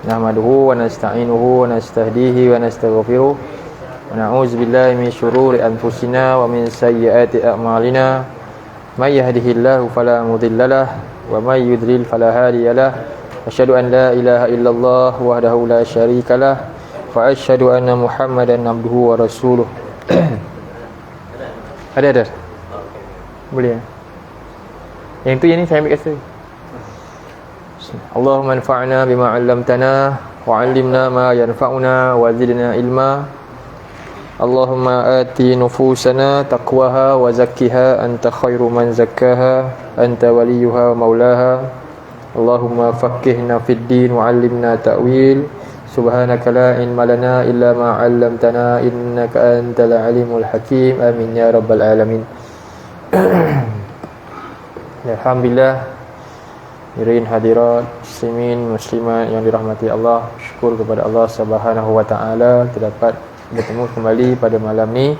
Nahmaduhu wa nasta'inuhu wa nastahdihi wa nastaghfiruh wa na'udzu billahi min syururi anfusina wa min sayyiati a'malina may yahdihillahu fala mudhillalah wa may yudlil fala hadiyalah. Asyhadu an la ilaha illallah wahdahu la syarikalah wa asyhadu anna Muhammadan abduhu wa rasuluh. Ada. Boleh. Yang tu yang ni saya ambil kat Allahumma anfa'na bima 'allamtana wa 'allimna ma yanfa'una wa zidna ilma. Allahumma ati nufusana taqwaha wa zakkiha anta khairu man zakkaha anta waliyuha wa maulaha. Allahumma faqqihna fid din wa 'allimna ta'wil. Subhanaka la ilma lana illa ma 'allamtana innaka antal alimul hakim. Amin ya rabbal alamin. Alhamdulillah. Hadirin hadirat, muslimin muslimat yang dirahmati Allah, syukur kepada Allah Subhanahu wa taala terdapat bertemu kembali pada malam ni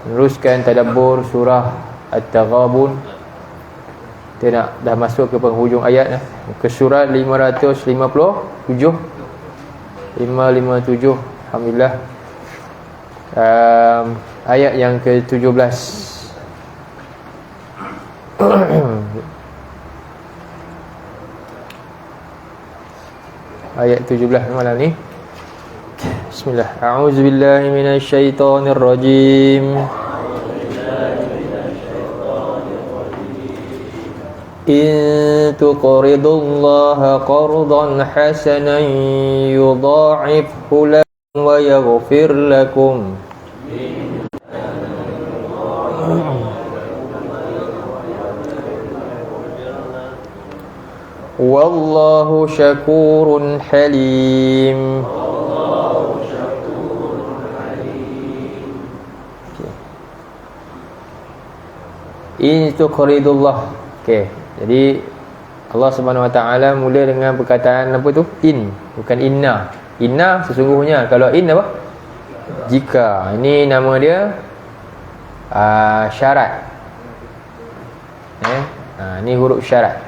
meneruskan tadabbur surah At-Taghabun. Kita dah masuk ke penghujung ayat ke surat 557. Alhamdulillah. Ayat yang ke-17. Ayat 17 malam ni. Bismillah. A'udzubillahi minasyaitonir rajim. In tuqridullaha qardan hasanan yudha'ifhu lakum wa yaghfir lakum. Wallahu syakurun halim. In tuqridullah. Okey. Jadi Allah Subhanahu wa taala mula dengan perkataan apa tu? In, bukan inna. Inna sesungguhnya. Kalau in apa? Jika. Ini nama dia syarat. Ni huruf syarat.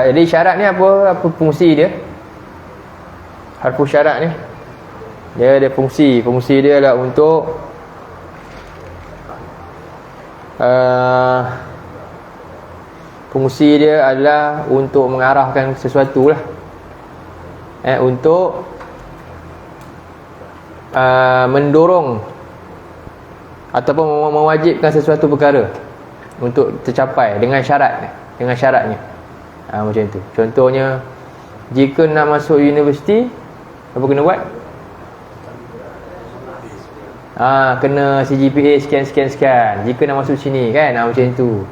Jadi syarat ni apa fungsi dia? Harfu syarat ni dia ada fungsi. Fungsi dia adalah untuk fungsi dia adalah untuk mengarahkan sesuatu lah. Untuk mendorong ataupun mewajibkan sesuatu perkara untuk tercapai dengan syaratnya. Macam itu. Contohnya, jika nak masuk universiti, apa kena buat? Kena CGPA sekian. Jika nak masuk sini kan, macam itu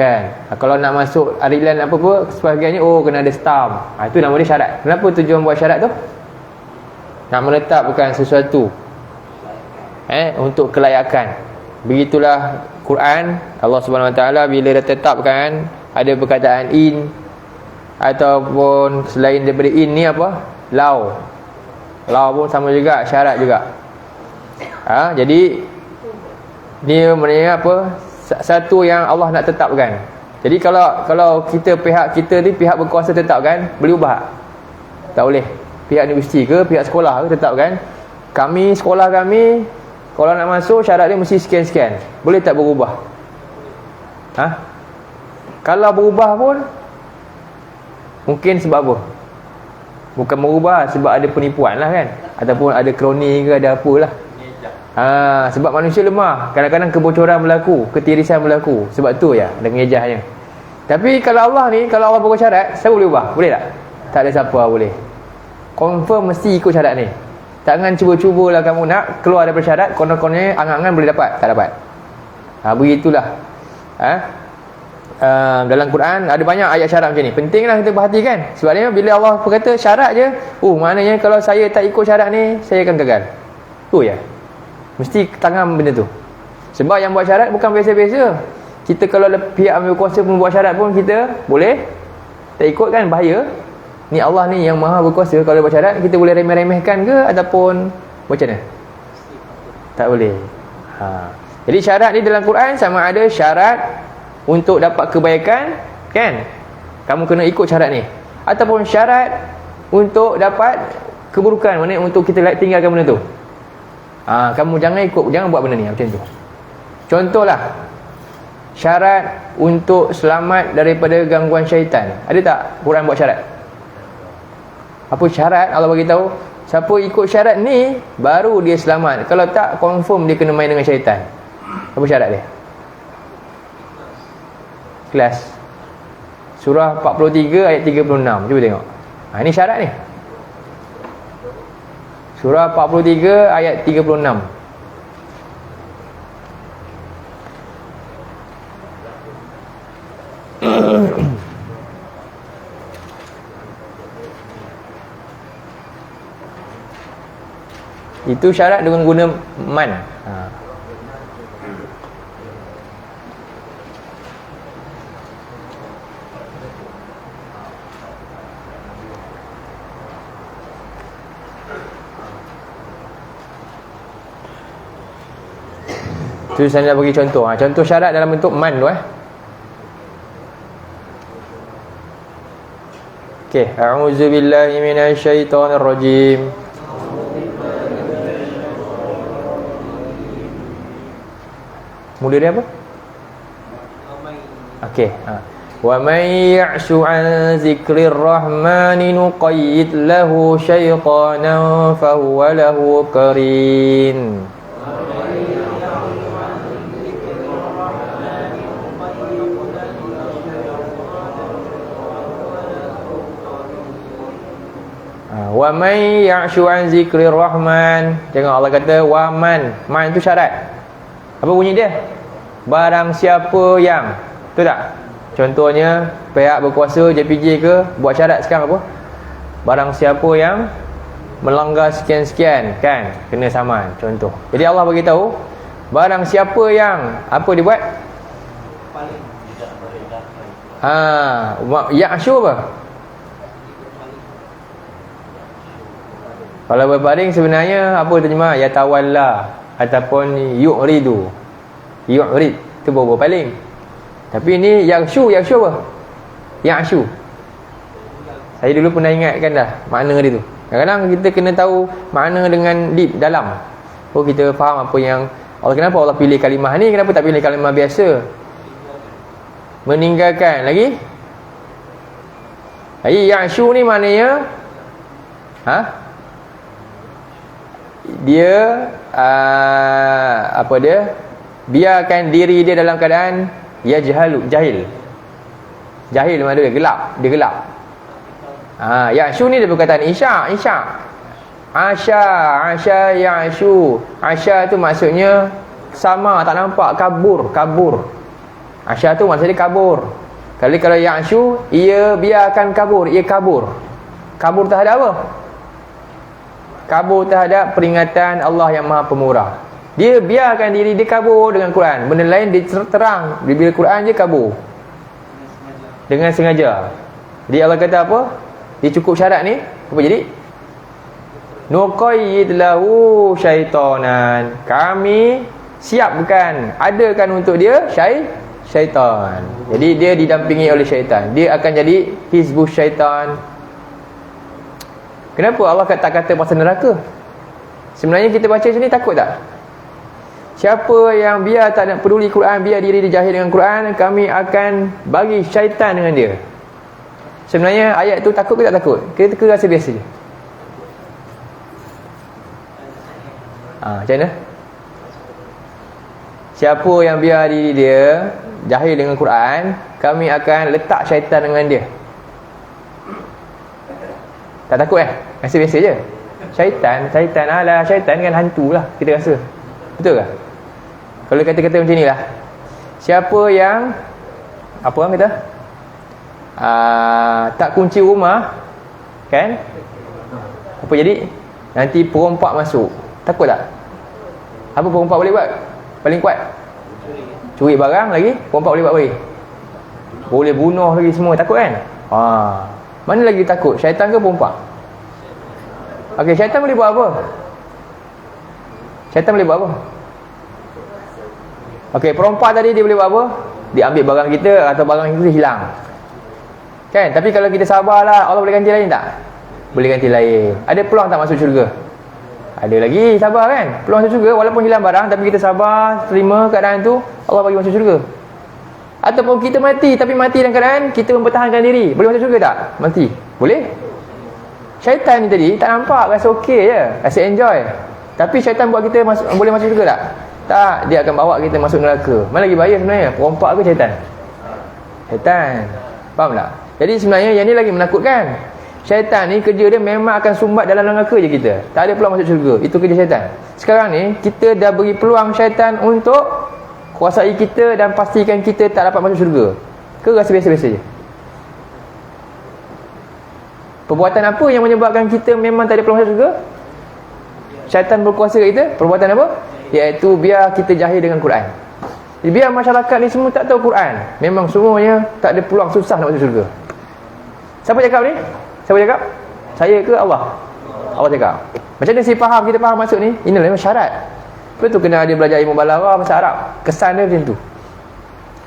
kan. Kalau nak masuk arilan apa-apa sebagainya, kena ada stamp. Itu nama dia syarat. Kenapa tujuan buat syarat tu? Nak menetapkan sesuatu untuk kelayakan. Begitulah Quran. Allah Subhanahu Wa Taala bila dah tetapkan ada perkataan in ataupun selain daripada in ni apa? Lau pun sama juga, syarat juga. Jadi dia maknanya apa? Satu yang Allah nak tetapkan. Jadi kalau pihak kita ni pihak berkuasa tetapkan, boleh ubah tak? Boleh. Pihak universiti ke, pihak sekolah ke tetapkan, sekolah kami kalau nak masuk syarat dia mesti sekian-sekian. Boleh tak berubah? Kalau berubah pun mungkin sebab apa? Bukan berubah sebab ada penipuan lah kan, ataupun ada kroni ke, ada apalah. Sebab manusia lemah, kadang-kadang kebocoran berlaku, ketirisan berlaku. Sebab tu ya, ada ngejahnya. Tapi kalau Allah ni, kalau Allah buat syarat, siapa boleh ubah? Boleh tak? Tak ada siapa boleh. Confirm mesti ikut syarat ni. Jangan cuba-cubalah kamu nak keluar daripada syarat, konon-kononnya angan-angan boleh dapat, tak dapat. Begitulah. Dalam Quran ada banyak ayat syarat macam ni. Pentinglah kita perhatikan. Sebabnya bila Allah berkata syarat je, maknanya kalau saya tak ikut syarat ni, saya akan gagal. Tu ya. Mesti tangan benda tu. Sebab yang buat syarat bukan biasa-biasa. Kita kalau pihak ambil kuasa pun buat syarat pun kita boleh tak ikut kan, bahaya. Ni Allah ni yang maha berkuasa. Kalau buat syarat kita boleh remeh-remehkan ke ataupun macam mana? Tak boleh. Jadi syarat ni dalam Quran sama ada syarat untuk dapat kebaikan kan, Kamu kena ikut syarat ni. Ataupun syarat untuk dapat keburukan, maknanya untuk kita tinggalkan benda tu. Kamu jangan buat benda ni macam tu. Contohlah, syarat untuk selamat daripada gangguan syaitan. Ada tak Quran buat syarat? Apa syarat? Allah bagi tahu, siapa ikut syarat ni baru dia selamat. Kalau tak, confirm dia kena main dengan syaitan. Apa syarat dia? Kelas Surah 43 ayat 36. Cuba tengok. Ini syarat ni. Surah 43 ayat 36. Itu syarat dengan guna man. Tu saya nak bagi contoh. Contoh syarat dalam bentuk man tu Okey, a'udzubillahi minasyaitonirrajim. Mula dia apa? Okey, wa may ya'shu 'an zikrir rahmani nuqayyid lahu syaitanan fa huwa lahu qarin. Wa may ya'shu 'an zikrir rahman. Tengok Allah kata wa man. Man tu syarat. Apa bunyi dia? Barang siapa yang, betul tak? Contohnya pihak berkuasa JPJ ke buat syarat sekarang apa? Barang siapa yang melanggar sekian-sekian, kan, kena saman, contoh. Jadi Allah bagi tahu barang siapa yang apa dia buat? Ya'shu apa? Kalau berpaling sebenarnya apa terjemah? Yatawalla ataupun yu'ridu. Yu'rid tu baru berpaling. Tapi ni ya'shu apa? Ya'shu. Saya dulu pernah ingatkan dah makna dia tu. Kadang-kadang kita kena tahu makna dengan deep dalam. Kita faham apa yang Allah, kenapa Allah pilih kalimah ni, kenapa tak pilih kalimah biasa? Meninggalkan lagi. Jadi ya'shu ni maknanya dia apa dia, biarkan diri dia dalam keadaan jahil mana dia gelap. Ya'shu ni dia perkataan isya. Asya ya'shu. Asya tu maksudnya sama, tak nampak, kabur. Asya tu maksudnya kabur. Kalau ya'shu, ia biarkan kabur, ia kabur terhadap apa? Kabur terhadap peringatan Allah yang Maha Pemurah. Dia biarkan diri dia kabur dengan Quran. Benda lain dia terang. Bila Quran je kabur dengan sengaja. Jadi Allah kata apa? Dia cukup syarat ni. Apa jadi? Nuqayyid lahu syaitanan. Kami siapkan, adakan untuk dia syaitan. Jadi dia didampingi oleh syaitan. Dia akan jadi hizbus syaitan. Kenapa Allah tak kata pasal neraka? Sebenarnya kita baca sini takut tak? Siapa yang biar tak nak peduli Quran, biar diri dia jahil dengan Quran, kami akan bagi syaitan dengan dia. Sebenarnya ayat tu takut ke tak takut? Kita rasa biasa je. Macam mana? Siapa yang biar diri dia jahil dengan Quran, kami akan letak syaitan dengan dia. Tak takut Rasa biasa je. Syaitan kan hantu lah, kita rasa. Betul ke? Kalau kata-kata macam ni lah, siapa yang apa orang kata tak kunci rumah, kan, apa jadi? Nanti perompak masuk. Takut tak? Apa perompak boleh buat? Paling kuat curi barang, lagi perompak boleh buat apa lagi? Boleh bunuh lagi semua. Takut kan? Mana lagi takut? Syaitan ke perompak? Okey, syaitan boleh buat apa? Syaitan boleh buat apa? Okey, perompak tadi dia boleh buat apa? Dia ambil barang kita atau barang kita hilang. Kan? Tapi kalau kita sabarlah, Allah boleh ganti lain tak? Boleh ganti lain. Ada peluang tak masuk syurga? Ada lagi, sabar kan? Peluang masuk syurga, walaupun hilang barang, tapi kita sabar, terima keadaan tu, Allah bagi masuk syurga. Ataupun kita mati, tapi mati dalam keadaan kita mempertahankan diri, boleh masuk syurga tak? Mati, boleh? Syaitan ni tadi tak nampak, rasa okey je, rasa enjoy. Tapi syaitan buat kita boleh masuk syurga tak? Tak, dia akan bawa kita masuk neraka. Mana lagi bahaya sebenarnya? Perompak ke syaitan? Syaitan. Faham tak? Jadi sebenarnya yang ni lagi menakutkan. Syaitan ni kerja dia memang akan sumbat dalam neraka je kita. Tak ada peluang masuk syurga. Itu kerja syaitan. Sekarang ni kita dah beri peluang syaitan untuk kuasai kita dan pastikan kita tak dapat masuk syurga. Ke rasa biasa-biasa je? Perbuatan apa yang menyebabkan kita memang tak ada peluang masuk syurga? Syaitan berkuasa kat kita. Perbuatan apa? Iaitu biar kita jahil dengan Quran. Jadi biar masyarakat ni semua tak tahu Quran, memang semuanya tak ada peluang, susah nak masuk syurga. Siapa cakap ni? Siapa cakap? Saya ke Allah? Allah cakap. Macam mana kita faham masuk ni? Inilah memang syarat. Lepas tu kena ada belajar ilmu balaghah, bahasa Arab. Kesan dia macam tu.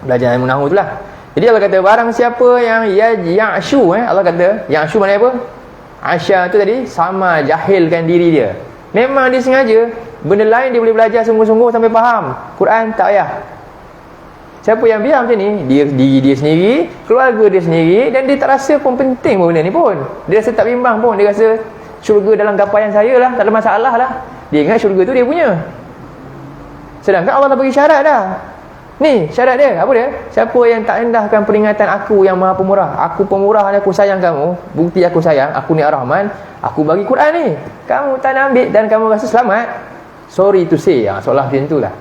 Belajar ilmu nahwu tu lah. Jadi Allah kata barang siapa yang ya'shu, Allah kata ya'shu maknanya apa? Asya tu tadi sama jahilkan diri dia. Memang dia sengaja, benda lain dia boleh belajar sungguh-sungguh sampai faham. Quran tak payah. Siapa yang biar macam ni, diri dia sendiri, keluarga dia sendiri, dan dia tak rasa pun penting pun benda ni pun. Dia rasa tak bimbang pun, dia rasa syurga dalam gapaian saya lah, tak ada masalah lah. Dia ingat syurga tu dia punya. Sedangkan Allah dah bagi syarat dah. Ni syarat dia, apa dia? Siapa yang tak endahkan peringatan aku yang maha pemurah, aku pemurah dan aku sayang kamu, bukti aku sayang, aku ni Ar-Rahman, aku bagi Quran ni, kamu tak nak ambil dan kamu rasa selamat, sorry to say, seolah macam tu lah.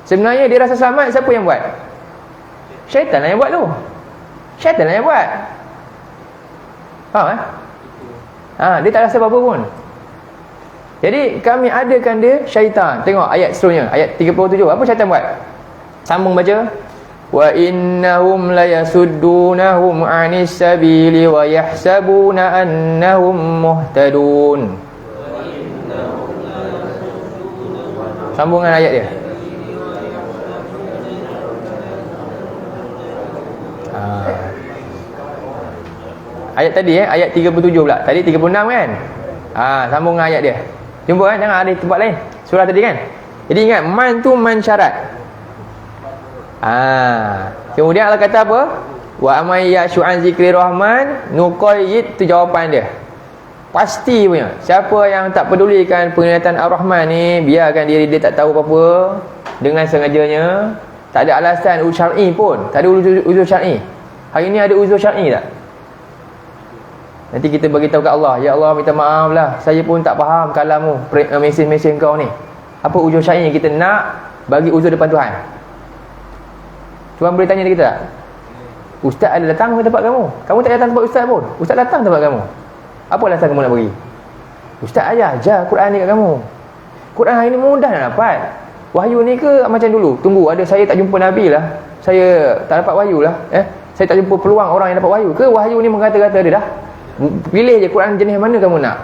Sebenarnya dia rasa selamat, siapa yang buat? Syaitan lah yang buat tu. Syaitan lah yang buat. Faham dia tak rasa apa-apa pun. Jadi kami adakan dia syaitan. Tengok ayat seterusnya, ayat 37. Apa syaitan buat? Sambung baca. Wa innahum layasuddunahum 'anis sabili wa yahsabuna annahum muhtadun. Sambungan ayat dia. Ayat tadi ayat 37 pula. Tadi 36 kan? Sambung dengan ayat dia. Jumpa kan? Jangan ada tempat lain. Surah tadi kan? Jadi ingat, man tu man syarat. Kemudian Allah kata apa? Wa amay ya'shu an zikri rahman nuqayyid, tu jawapan dia. Pasti punya. Siapa yang tak pedulikan peringatan Ar-Rahman ni, biarkan diri dia tak tahu apa-apa dengan sengajanya, tak ada alasan uzur syar'i pun, tak ada uzur syar'i. Hari ni ada uzur syar'i tak? Nanti kita bagi tahu kat Allah, ya Allah minta maaf lah, saya pun tak faham kalammu, mesej-mesej kau ni. Apa uzur syar'i yang kita nak bagi uzur depan Tuhan? Tuhan boleh tanya kita tak? Ustaz ada datang ke tempat kamu? Kamu tak datang tempat ustaz pun. Ustaz datang tempat kamu. Apa alasan kamu nak bagi? Ustaz ajar Quran ni kat kamu. Quran hari ni mudah nak dapat. Wahyu ni ke macam dulu? Tunggu, ada saya tak jumpa Nabi lah, saya tak dapat wahyu lah. Saya tak jumpa peluang orang yang dapat wahyu. Ke wahyu ni mengata-kata dia dah? Pilih je Quran jenis mana kamu nak,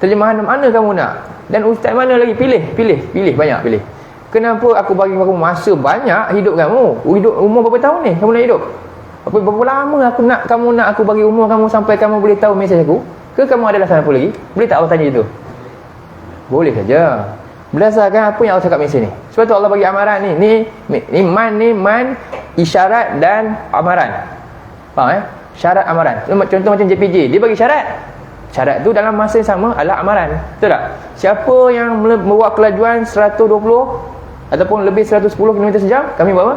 terjemahan mana kamu nak, dan ustaz mana lagi, pilih banyak, pilih. Kenapa aku bagi kamu masa banyak hidup kamu? Hidup umur berapa tahun ni kamu nak hidup? Berapa lama kamu nak aku bagi umur kamu sampai kamu boleh tahu mesej aku? Ke kamu ada alasan apa lagi? Boleh tak Allah tanya itu? Boleh saja. Berdasarkan apa yang Allah cakap mesej ni. Sebab tu Allah bagi amaran ni man isyarat dan amaran. Faham syarat amaran. Contoh macam JPJ, dia bagi syarat. Syarat tu dalam masa yang sama adalah amaran. Betul tak? Siapa yang membawa kelajuan 120 ataupun lebih 110 km sejam, kami buat apa?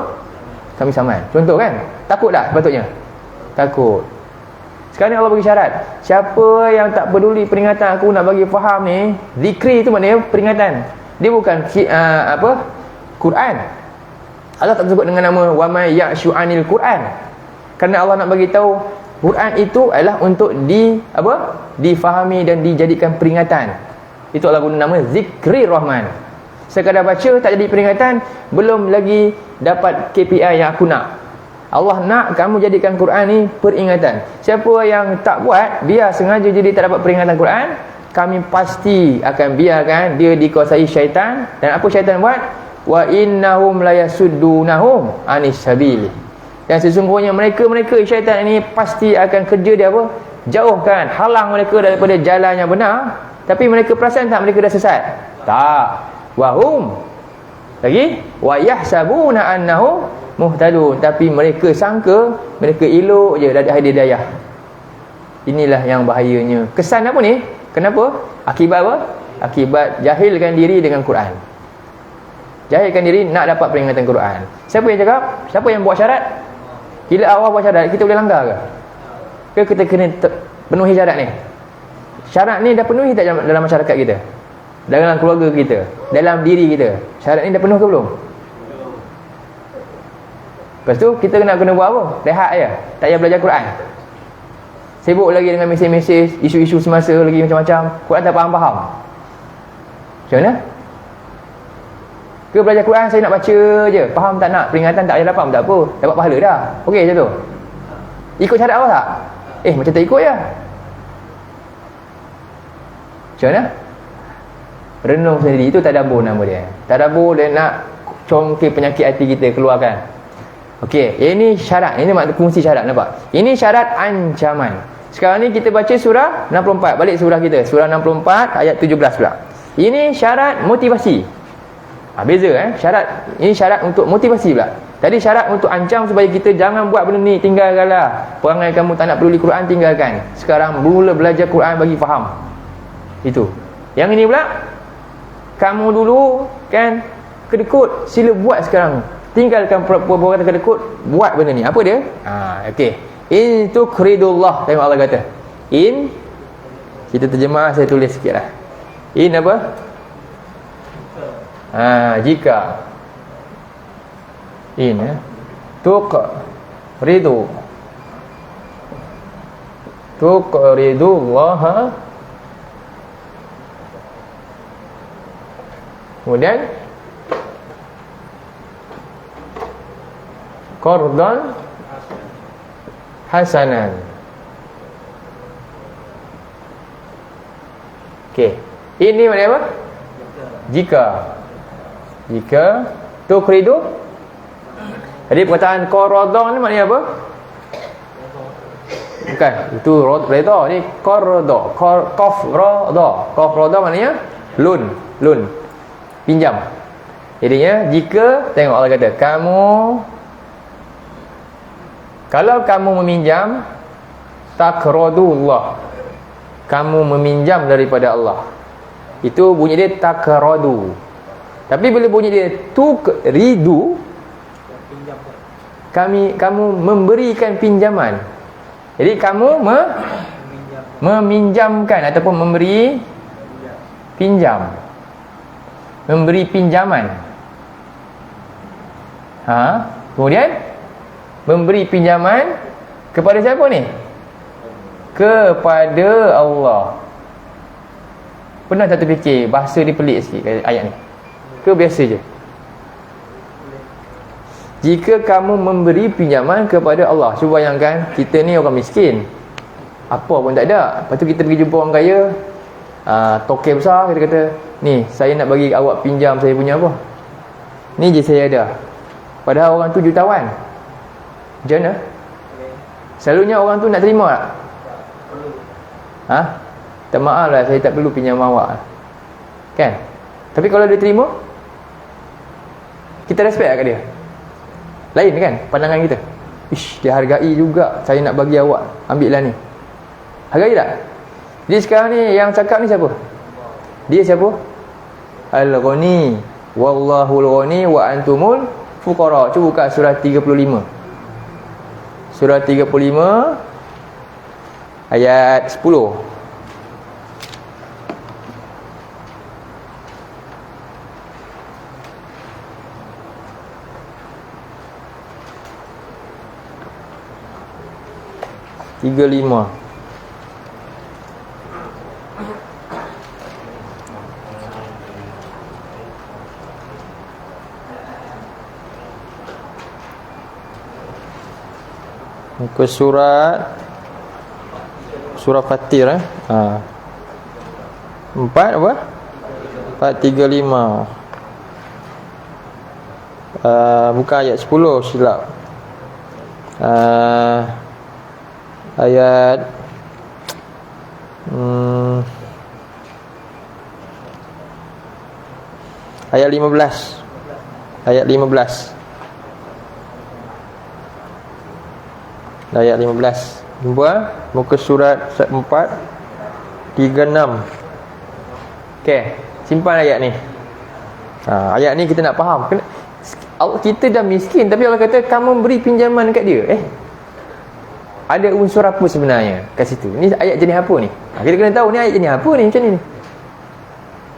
Kami saman. Contoh kan? Takut tak sepatutnya? Takut. Sekarang ni Allah bagi syarat. Siapa yang tak peduli peringatan aku nak bagi faham ni, zikri tu maknanya peringatan. Dia bukan Quran. Allah tak sebut dengan nama wa may ya'shu 'anil Quran. Kerana Allah nak bagi tahu Quran itu adalah untuk difahami dan dijadikan peringatan. Itu Allah guna nama Zikri Rahman. Sekadar baca tak jadi peringatan, belum lagi dapat KPI yang aku nak. Allah nak kamu jadikan Quran ni peringatan. Siapa yang tak buat, biar sengaja jadi tak dapat peringatan Quran, kami pasti akan biarkan dia dikuasai syaitan. Dan apa syaitan buat? Wa innahum layasuddunahum anis sabili. yang sesungguhnya mereka syaitan ini pasti akan kerja dia apa? Jauhkan, halang mereka daripada jalan yang benar. Tapi mereka perasan tak mereka dah sesat? Tak. Wahum lagi wa yahsabuna annahum muhtadun, tapi mereka sangka mereka elok je dari hidayah. Inilah yang bahayanya. Kesan apa ni? Kenapa? Akibat apa? Akibat jahilkan diri dengan Quran. Jahilkan diri nak dapat peringatan Quran. Siapa yang cakap? Siapa yang buat syarat? Bila awal buat syarat, kita boleh langgar ke? Ke kita kena penuhi syarat ni? Syarat ni dah penuhi tak dalam masyarakat kita? Dalam keluarga kita? Dalam diri kita? Syarat ni dah penuh ke belum? Lepas tu kita kena buat apa? Rehat je. Tak payah belajar Quran. Sibuk lagi dengan mesej-mesej, isu-isu semasa lagi macam-macam. Quran tak faham-faham. Macam mana? Ke belajar Quran saya nak baca je, faham tak nak, peringatan tak payah dapat tak apa, dapat pahala dah. Okey macam tu. Ikut syarat awak tak? Macam tak ikut je. Macam mana? Renung sendiri, itu tadabbur nama dia. Tadabbur dia nak congkir penyakit hati kita, keluarkan. Okey, ini syarat. Ini makna fungsi syarat, nampak? Ini syarat ancaman. Sekarang ni kita baca surah 64. Balik surah kita, surah 64 ayat 17 pula. Ini syarat motivasi. Beza syarat. Ini syarat untuk motivasi pula. Tadi syarat untuk ancam supaya kita jangan buat benda ni, tinggalkanlah. Perangai kamu tak nak peduli Quran, tinggalkan. Sekarang mula belajar Quran bagi faham. Itu. Yang ini pula, kamu dulu kan kedekut, sila buat sekarang. Tinggalkan perbuatan kedekut, buat benda ni. Apa dia? Okey. In tukridullah. Tengok Allah kata. In, kita terjemah, saya tulis sikit lah. In apa? Jika. In tuqridu. Tuqridullah. Kemudian qardan hasanan. Okey. Ini maknanya apa? Jika tuqridu. Jadi perkataan qardan ni maknanya apa? Bukan, itu rida ni qarda. Qaf rada maknanya lun. Pinjam. Jadinya jika, tengok Allah kata, kalau kamu meminjam, takradullah, kamu meminjam daripada Allah. Itu bunyi dia takradu. Tapi bila bunyi dia tukridu, kamu memberikan pinjaman. Jadi kamu meminjamkan ataupun memberi pinjam. Memberi pinjaman. Kemudian memberi pinjaman kepada siapa ni? Kepada Allah. Pernah tak terfikir bahasa dia pelik sikit ayat ni? Ke biasa je? Jika kamu memberi pinjaman kepada Allah, cuba bayangkan kita ni orang miskin, apa pun tak ada. Lepas tu kita pergi jumpa orang kaya, toke besar, kita kata, ni saya nak bagi awak pinjam saya punya apa, ni je saya ada. Padahal orang tu jutawan. Macam mana? Selalunya orang tu nak terima tak? Tak, maaf lah, saya tak perlu pinjam awak, kan? Tapi kalau dia terima, kita respect tak kat dia? Lain kan pandangan kita. Dia hargai juga, saya nak bagi awak, ambil lah ni. Hargai tak? Jadi sekarang ni yang cakap ni siapa? Dia siapa? Al-Ghani. Wallahul Ghani wa antumul fuqara. Cuba buka surah 35. Surah 35 ayat 10. Tiga lima. Muka surah Fatir 4 apa? 435. Bukan ayat 10, silap. Ayat ayat 15. Ayat 15. Ayat 15. Jumpa muka surat 4 36. Okey, simpan ayat ni. Ayat ni kita nak faham. Kita dah miskin tapi Allah kata kamu beri pinjaman kat dia. Ada unsur apa sebenarnya kat situ? Ni ayat jenis apa ni? Kita kena tahu ni ayat jenis apa ni macam ni.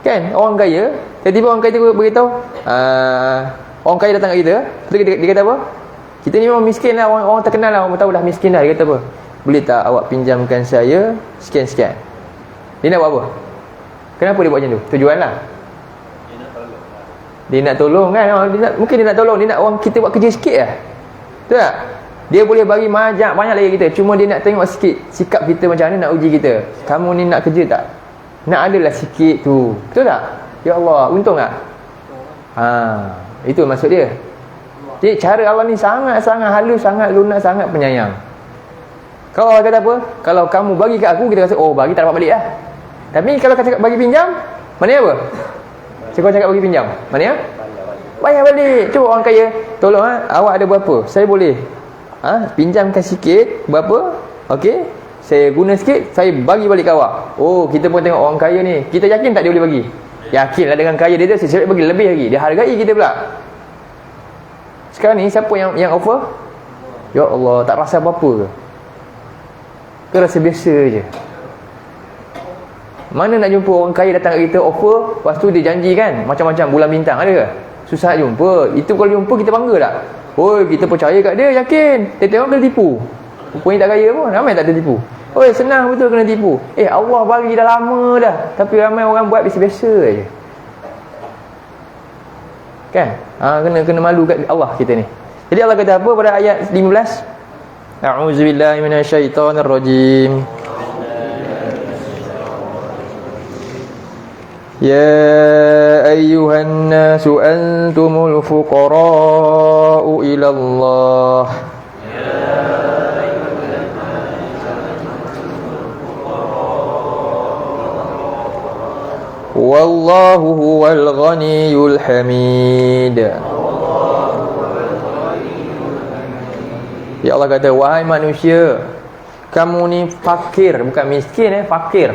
Kan orang kaya, tiba-tiba orang kaya beritahu, orang kaya datang kat kita, dia kata apa? Kita ni memang miskin lah, orang terkenal lah, orang tahu dah miskin dah. Dia kata apa? Boleh tak awak pinjamkan saya sekian-sekian? Dia nak buat apa? Kenapa dia buat macam tu? Tujuan lah dia nak tolong kan. Mungkin dia nak tolong, dia nak orang kita buat kerja sikit lah. Betul tak? Dia boleh bagi banyak lagi kita, cuma dia nak tengok sikit sikap kita macam mana, nak uji kita. Kamu ni nak kerja tak? Nak adalah sikit tu. Betul tak? Ya Allah, untung tak? Itu maksud dia. Jadi cara Allah ni sangat-sangat halus, sangat lunak, sangat penyayang. Kalau Allah kata apa? Kalau kamu bagi kat aku, kita rasa bagi tak dapat balik lah. Tapi kalau kata bagi pinjam, maknanya apa? Saya cakap bagi pinjam, maknanya bayar balik. Cuba orang kaya, tolong awak ada berapa? Saya boleh pinjamkan sikit, berapa? Okey, saya guna sikit, saya bagi balik ke awak. Kita pun tengok orang kaya ni, kita yakin tak dia boleh bagi? Yakinlah dengan kaya dia, saya bagi lebih lagi. Dia hargai kita pula. Sekarang ni siapa yang offer? Ya Allah, tak rasa apa-apa ke rasa biasa je? Mana nak jumpa orang kaya datang kat kita offer, lepas tu dia janji kan macam-macam bulan bintang, ada ke? Susah jumpa. Itu kalau jumpa kita bangga tak? Kita percaya kat dia, yakin. Tengok kena tipu. Rupanya tak kaya pun, ramai tak tertipu. Senang betul kena tipu. Allah bagi dah lama dah, tapi ramai orang buat biasa-biasa je. Kan? Kena malu kat Allah kita ni. Jadi Allah kata apa pada ayat 15? A'udzubillahi minasyaitonirrajim. Ya ayyuhan nasu antumul fuqara'u ila Allah. Wallahu huwal ghaniyyul hamid. Ya Allah kata, wahai manusia, kamu ni fakir, bukan miskin, fakir,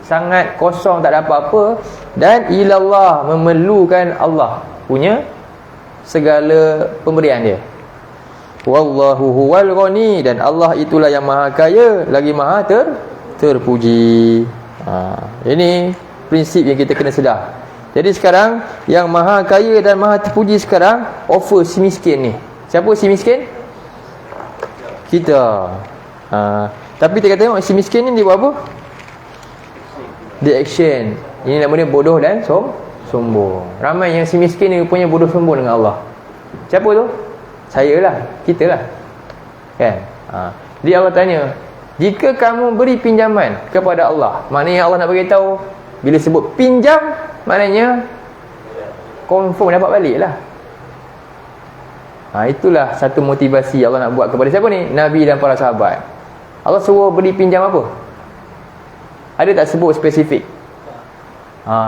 sangat kosong, tak ada apa-apa, dan ilallah, memerlukan Allah punya segala pemberian dia. Wallahu huwal ghani, dan Allah itulah yang maha kaya lagi maha terpuji. Ini prinsip yang kita kena sedar. Jadi sekarang yang maha kaya dan maha terpuji sekarang offer si miskin ni. Siapa si miskin? Kita. Tapi kita tengok si miskin ni dia buat apa? Dia action. Ini namanya bodoh dan sombong. Ramai yang si miskin ni punya bodoh sombong dengan Allah. Siapa tu? Saya lah, kita lah. Kan? Jadi Allah tanya, jika kamu beri pinjaman kepada Allah, maknanya Allah nak beritahu, bila sebut pinjam, maknanya confirm dapat balik lah. Itulah satu motivasi Allah nak buat kepada siapa ni? Nabi dan para sahabat. Allah suruh beri pinjam apa? Ada tak sebut spesifik?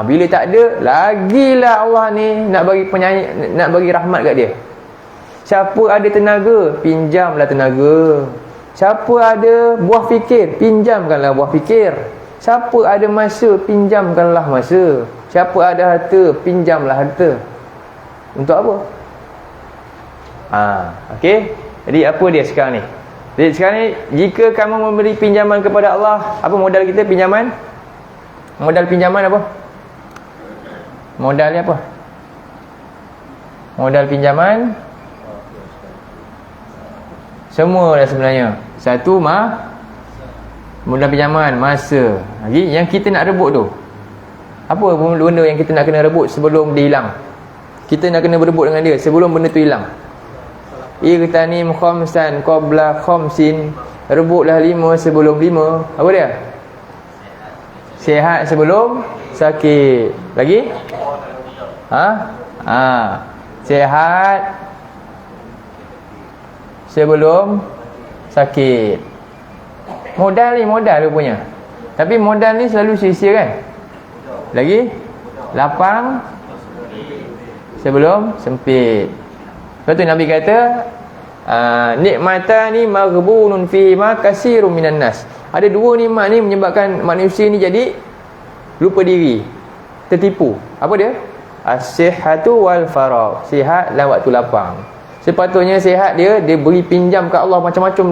Bila tak ada, lagilah Allah ni nak bagi nak bagi rahmat kat dia. Siapa ada tenaga, pinjamlah tenaga. Siapa ada buah fikir, pinjamkanlah buah fikir. Siapa ada masa, pinjamkanlah masa. Siapa ada harta, pinjamlah harta. Untuk apa? Okey. Jadi apa dia sekarang ni? Jadi sekarang ni, jika kamu memberi pinjaman kepada Allah, apa modal kita pinjaman? Modal pinjaman apa? Modal ni apa? Modal pinjaman semua dah sebenarnya. Satu modal pinjaman masa. Lagi yang kita nak rebut tu, apa benda yang kita nak kena rebut sebelum dia hilang? Kita nak kena berebut dengan dia sebelum benda tu hilang. Irtanim khamsan qabla khamsin, rebutlah 5 sebelum 5. Apa dia? Sihat sebelum sakit. Lagi? Sihat sebelum sakit. Modal ni modal rupanya. Tapi modal ni selalu sia-sia kan. Lagi lapang sebelum sempit. Lepas tu Nabi kata nikmatani maghbunun fihi ma katsirun minan nas. Ada dua nikmat ni menyebabkan manusia ni jadi lupa diri, tertipu. Apa dia? As-sihhatu wal faragh. Sihat dan waktu lapang. Sepatutnya sihat dia beri pinjam kat Allah macam-macam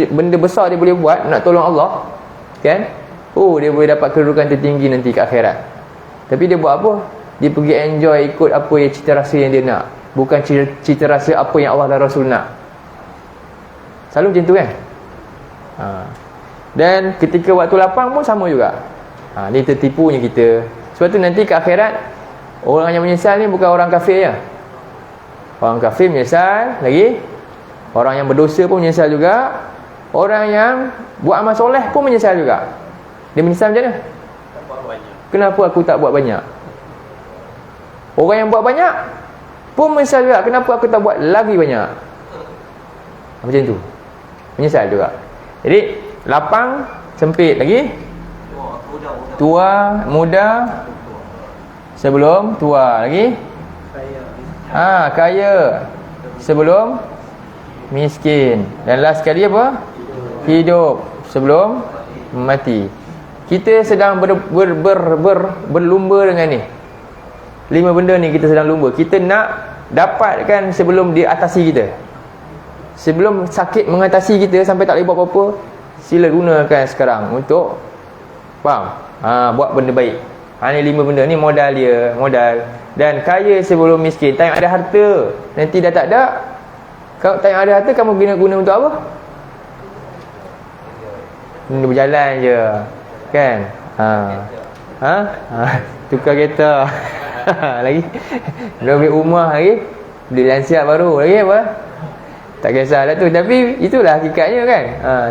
benda besar dia boleh buat nak tolong Allah. Kan? Oh, dia boleh dapat kedudukan tertinggi nanti kat akhirat. Tapi dia buat apa? Dia pergi enjoy ikut apa yang cita rasa yang dia nak, bukan cita rasa apa yang Allah dan Rasul nak. Selalu macam tu kan? Dan ketika waktu lapang pun sama juga. Ni tertipunya kita. Sebab tu nanti ke akhirat, orang yang menyesal ni bukan orang kafir je. Orang kafir menyesal lagi, orang yang berdosa pun menyesal juga, orang yang buat amal soleh pun menyesal juga. Dia menyesal macam mana? Kenapa aku tak buat banyak? Orang yang buat banyak pun menyesal juga, kenapa aku tak buat lagi banyak? Macam tu, menyesal juga. Jadi lapang, sempit lagi, tua, muda sebelum tua lagi, kaya sebelum miskin, dan last sekali apa? Hidup sebelum mati. Kita sedang berlumba dengan ni. 5 benda ni kita sedang lumba. Kita nak dapatkan sebelum dia atasi kita. Sebelum sakit mengatasi kita sampai tak boleh buat apa-apa, sila gunakan sekarang untuk buat benda baik. Ni 5 benda ni modal dia, modal. Dan kaya sebelum miskin. Tak ada harta, nanti dah tak ada. Kalau tak ada harta, kamu guna untuk apa? Benda berjalan je, kan? Tukar kereta. Lagi dah beli rumah lagi, beli lansiap baru lagi apa? Tak kisahlah tu. Tapi itulah hakikatnya kan.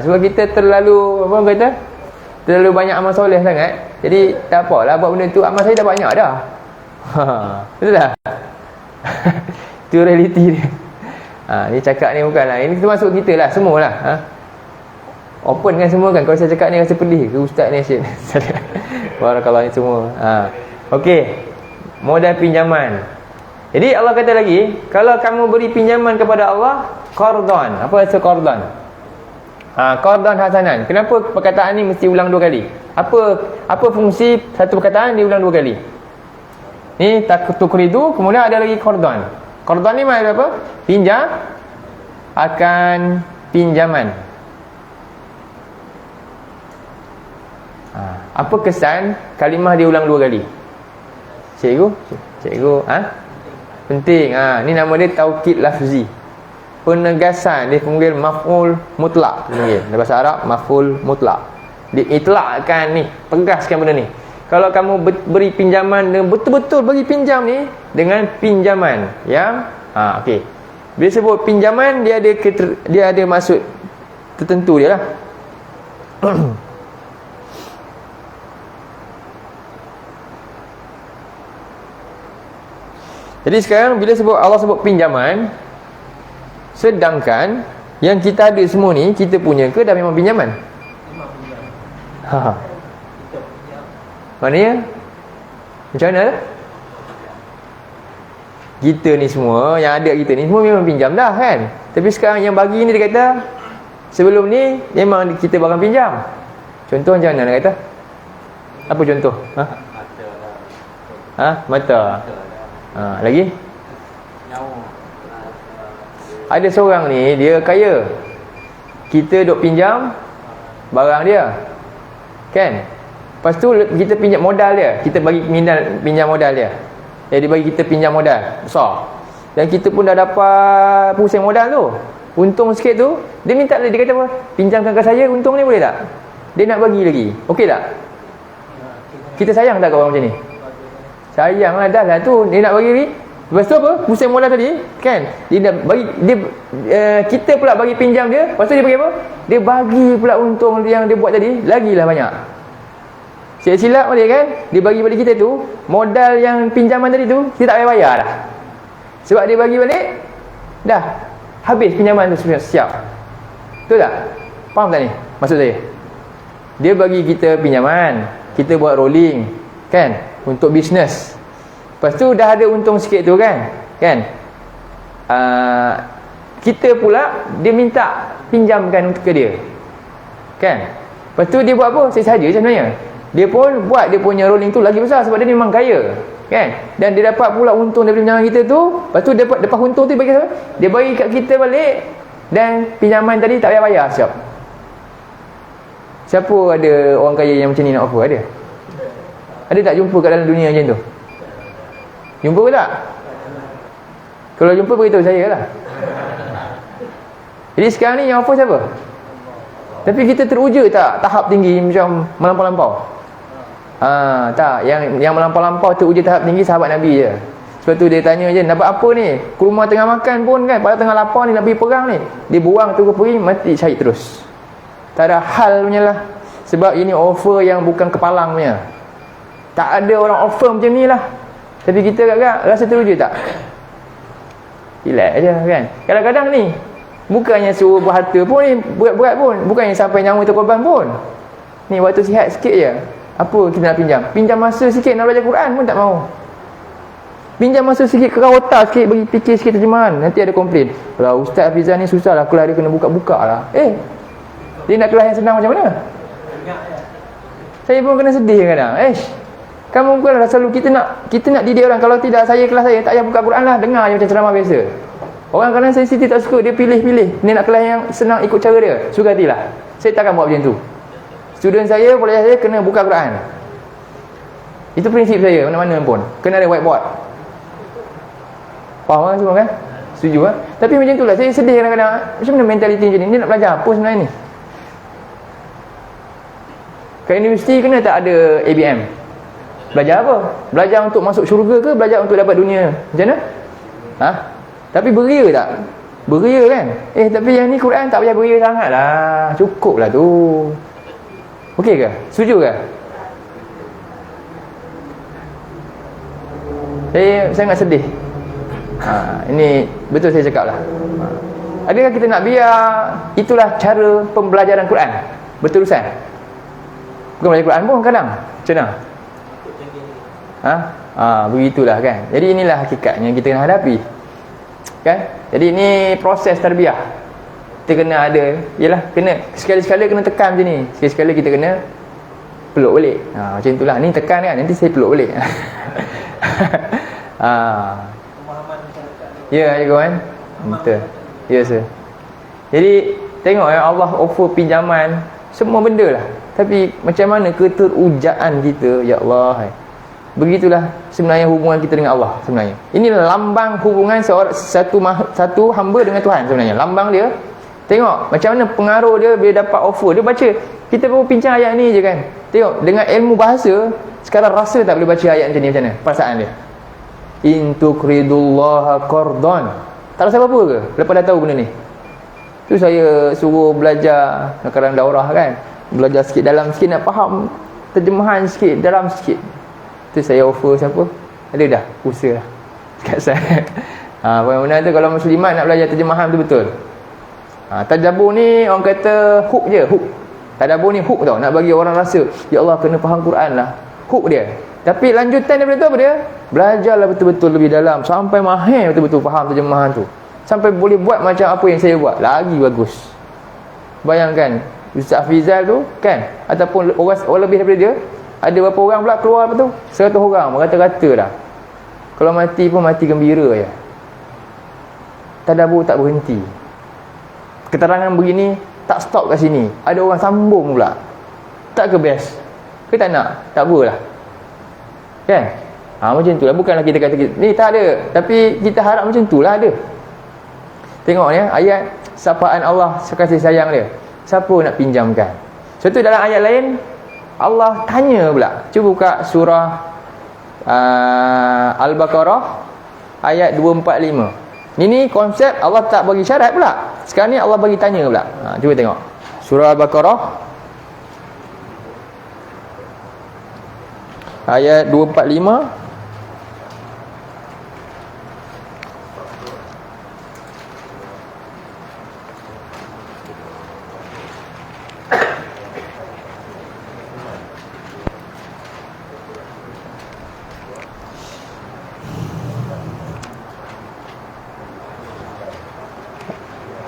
Sebab kita terlalu terlalu banyak amal soleh sangat. Jadi tak apalah buat benda tu. Amal saya dah banyak dah. Betul tak? Itu realiti dia. Ni cakap ni bukanlah, ini termasuk kita lah, semualah. Open kan semua kan. Kalau saya cakap ni rasa pedih ke ustaz ni asyik. Barakallah ni semua. Okey, modal pinjaman. Jadi Allah kata lagi, kalau kamu beri pinjaman kepada Allah, qardhan. Apa maksud qardhan? Qardhan hasanan. Kenapa perkataan ni mesti ulang 2 kali? Apa fungsi satu perkataan diulang 2 kali? Ni tuqridu, kemudian ada lagi qardhan. Qardhan ni maknanya apa? Pinjam akan pinjaman. Apa kesan kalimah dia ulang 2 kali? Cikgu, penting. Ni nama dia taukid lafzi. Penegasan, dia panggil maf'ul mutlak. Dalam bahasa Arab maf'ul mutlak. Diitlakkan ni, tegaskan benda ni. Kalau kamu beri pinjaman dengan betul-betul bagi pinjam ni dengan pinjaman yang okey. Bila sebut pinjaman, dia ada maksud tertentu dia lah. Jadi sekarang bila Allah sebut pinjaman, sedangkan yang kita ada semua ni kita punya ke dah memang pinjaman? Maknanya macam mana lah? Kita ni semua, yang ada kita ni semua memang pinjam dah kan. Tapi sekarang yang bagi ni dia kata sebelum ni memang kita barang pinjam. Contoh macam mana dia kata? Apa contoh? Mata. Lagi? Ada seorang ni, dia kaya. Kita duk pinjam barang dia, kan? Lepas tu kita pinjam modal dia. Kita bagi pinjam modal dia. Dia bagi kita pinjam modal besar. Dan kita pun dah dapat pusing modal tu, untung sikit tu. Dia minta, dia kata apa? Pinjamkan ke saya untung ni, boleh tak? Dia nak bagi lagi. Okey tak? Kita sayang tak kat orang macam ni? Sayang lah, dah lah tu. Dia nak bagi lagi. Lepas tu apa? Pusing modal tadi, kan? Dia nak bagi, kita pula bagi pinjam dia. Lepas tu dia bagi apa? Dia bagi pula untung yang dia buat tadi, lagilah banyak. Silap balik kan? Dia bagi balik kita tu, modal yang pinjaman tadi tu, kita tak payah bayar dah. Sebab dia bagi balik, dah habis pinjaman tu siap. Betul tak? Faham tak ni maksud saya? Dia bagi kita pinjaman, kita buat rolling kan, untuk bisnes. Lepas tu dah ada untung sikit tu kan, kita pula dia minta pinjamkan untuk ke dia kan. Lepas tu dia buat apa? Saya saja sebenarnya. Dia pun buat dia punya rolling tu lagi besar sebab dia memang kaya kan. Dan dia dapat pula untung daripada pinjaman kita tu. Lepas tu dapat untung tu bagi apa? Dia bagi kat kita balik. Dan pinjaman tadi tak payah bayar siap. Siapa ada orang kaya yang macam ni nak offer? Ada? Ada tak jumpa kat dalam dunia macam tu? Jumpa ke tak? Kalau jumpa beritahu saya lah. Jadi sekarang ni yang offer siapa? Tapi kita teruja tak tahap tinggi macam melampau-lampau? Tak. Yang melampau-lampau teruja tahap tinggi sahabat Nabi je. Sebab tu dia tanya je, nak buat apa ni? Ke rumah tengah makan pun kan, pada tengah lapar ni nak pergi perang ni. Dia buang tu ke pergi, mati syahid terus. Tak ada hal punya lah. Sebab ini offer yang bukan kepalang punya. Tak ada orang offer macam ni lah. Tapi kita agak rasa teruja tak? Relax je kan. Kadang-kadang ni bukannya suruh berharta pun ni, berat-berat pun. Bukannya sampai nyawa terkorban pun. Ni waktu sihat sikit je. Apa kita nak pinjam? Pinjam masa sikit nak belajar Quran pun tak mau. Pinjam masa sikit, kerau otak sikit, bagi fikir sikit terjemahan. Nanti ada komplain. Kalau Ustaz Hafizan ni susah lah, kelas dia kena buka-buka lah. Dia nak kelas yang senang macam mana? Saya pun kena sedih kadang. Kamu bukanlah selalu kita nak didik orang. Kalau tidak, saya kelas saya tak payah buka Quran lah, dengar je macam ceramah biasa. Orang kadang sensitif tak suka, dia pilih-pilih. Ni nak kelas yang senang ikut cara dia, suka hatilah. Saya takkan buat macam tu. Student saya, pelajar saya kena buka Quran. Itu prinsip saya, mana-mana pun. Kena ada whiteboard. Faham kan semua kan? Setuju kan? Tapi macam tu lah, saya sedih kadang-kadang. Macam mana mentaliti macam ni? Dia nak belajar apa sebenarnya ni? Kat universiti kena tak ada ABM? Belajar apa? Belajar untuk masuk syurga ke? Belajar untuk dapat dunia? Macam mana? Tapi beria tak? Beria kan? Tapi yang ni Quran tak payah beria sangat lah. Cukup lah tu. Okey ke? Setuju ke? Saya sangat sedih. Ini betul saya cakap lah. Adakah kita nak biar itulah cara pembelajaran Quran berterusan? Bukan belajar Quran pun kadang macam mana? Begitulah kan. Jadi inilah hakikatnya kita kena hadapi kan. Jadi ini proses tarbiyah. Kita kena ada, yalah, kena sekali-sekala kena tekan macam ni. Sekali-sekala kita kena peluk balik. Macam itulah. Ni tekan kan, nanti saya peluk balik. Ya, kawan. Betul. Ya, sir. Jadi tengok ya, Allah offer pinjaman semua benda lah. Tapi macam mana keterujaan kita, ya Allah. Begitulah sebenarnya hubungan kita dengan Allah sebenarnya. Ini lambang hubungan satu hamba dengan Tuhan sebenarnya. Lambang dia. Tengok macam mana pengaruh dia bila dapat offer. Dia baca, kita baru bincang ayat ni je kan. Tengok dengan ilmu bahasa, sekarang rasa tak boleh baca ayat macam ni, macam mana perasaan dia? In tuqridullaha qardan. Tak rasa apa-apa ke lepas dah tahu benda ni? Tu saya suruh belajar kadang daurah kan. Belajar sikit dalam sikit, nak faham terjemahan sikit dalam sikit. Tu saya offer siapa? Ada dah usaha lah kat saya. Bagaimana tu kalau muslimat nak belajar terjemahan betul-betul. Tadabbur ni orang kata hook je, hook. Tadabbur ni hook tau, nak bagi orang rasa ya Allah kena faham Quran lah. Hook dia. Tapi lanjutan daripada tu apa dia? Belajarlah betul-betul lebih dalam sampai mahir betul-betul faham terjemahan tu. Sampai boleh buat macam apa yang saya buat, lagi bagus. Bayangkan Ustaz Hafizal tu kan, ataupun orang lebih daripada dia, ada berapa orang pula keluar apa tu? 100 orang, rata-rata dah. Kalau mati pun mati gembira je. Tadabbur tak berhenti. Keterangan begini tak stop kat sini. Ada orang sambung pula. Tak ke best? Ke tak nak? Tak apalah. Kan? Macam tu lah. Bukanlah kita kata ni tak ada, tapi kita harap macam tu lah ada. Tengok ni ayat sapaan Allah, kasih sayang dia. Siapa nak pinjamkan? Sebab tu dalam ayat lain Allah tanya pula. Cuba buka surah Al-Baqarah ayat 245. Ini konsep Allah tak bagi syarat pula. Sekarang ni Allah bagi tanya pula. Cuba tengok surah Al-Baqarah ayat 245.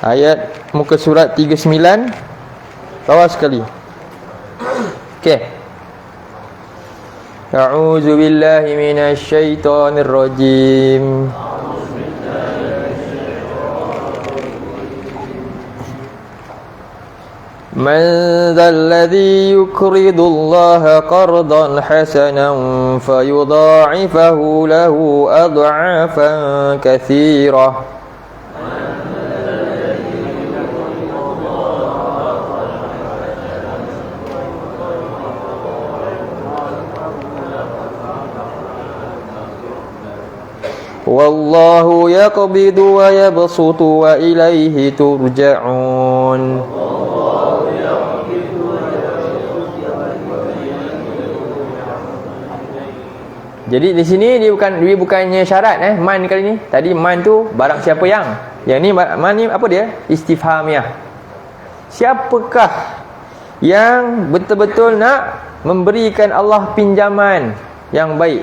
Ayat muka surat 39 bawah sekali. Okey. A'udzu billahi minasy syaithanir rajim. Man dzalladzi yuqridullaha qardan hasanan fayudha'ifahu lahu ad'afan katsirah. Wallahu yaqbidu wa yabsutu wa ilaihi turja'un. Jadi di sini dia bukannya syarat man kali ni. Tadi man tu barang siapa yang ni man ni apa dia? Istifhamiah. Siapakah yang betul-betul nak memberikan Allah pinjaman yang baik?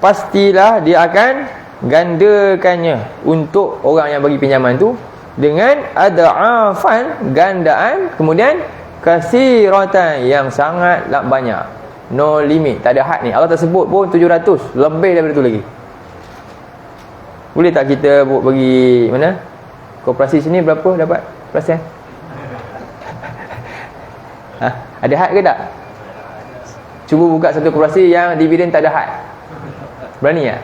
Pastilah dia akan gandakannya untuk orang yang bagi pinjaman tu dengan ad'afan, gandaan, kemudian kasiratan, yang sangatlah banyak. No limit, tak ada had ni. Allah tak sebut pun 700, lebih daripada tu lagi. Boleh tak kita bagi mana? Koperasi sini berapa dapat persen? Ada had ke tak? Cuba buka satu koperasi yang dividen tak ada had. Berani tak?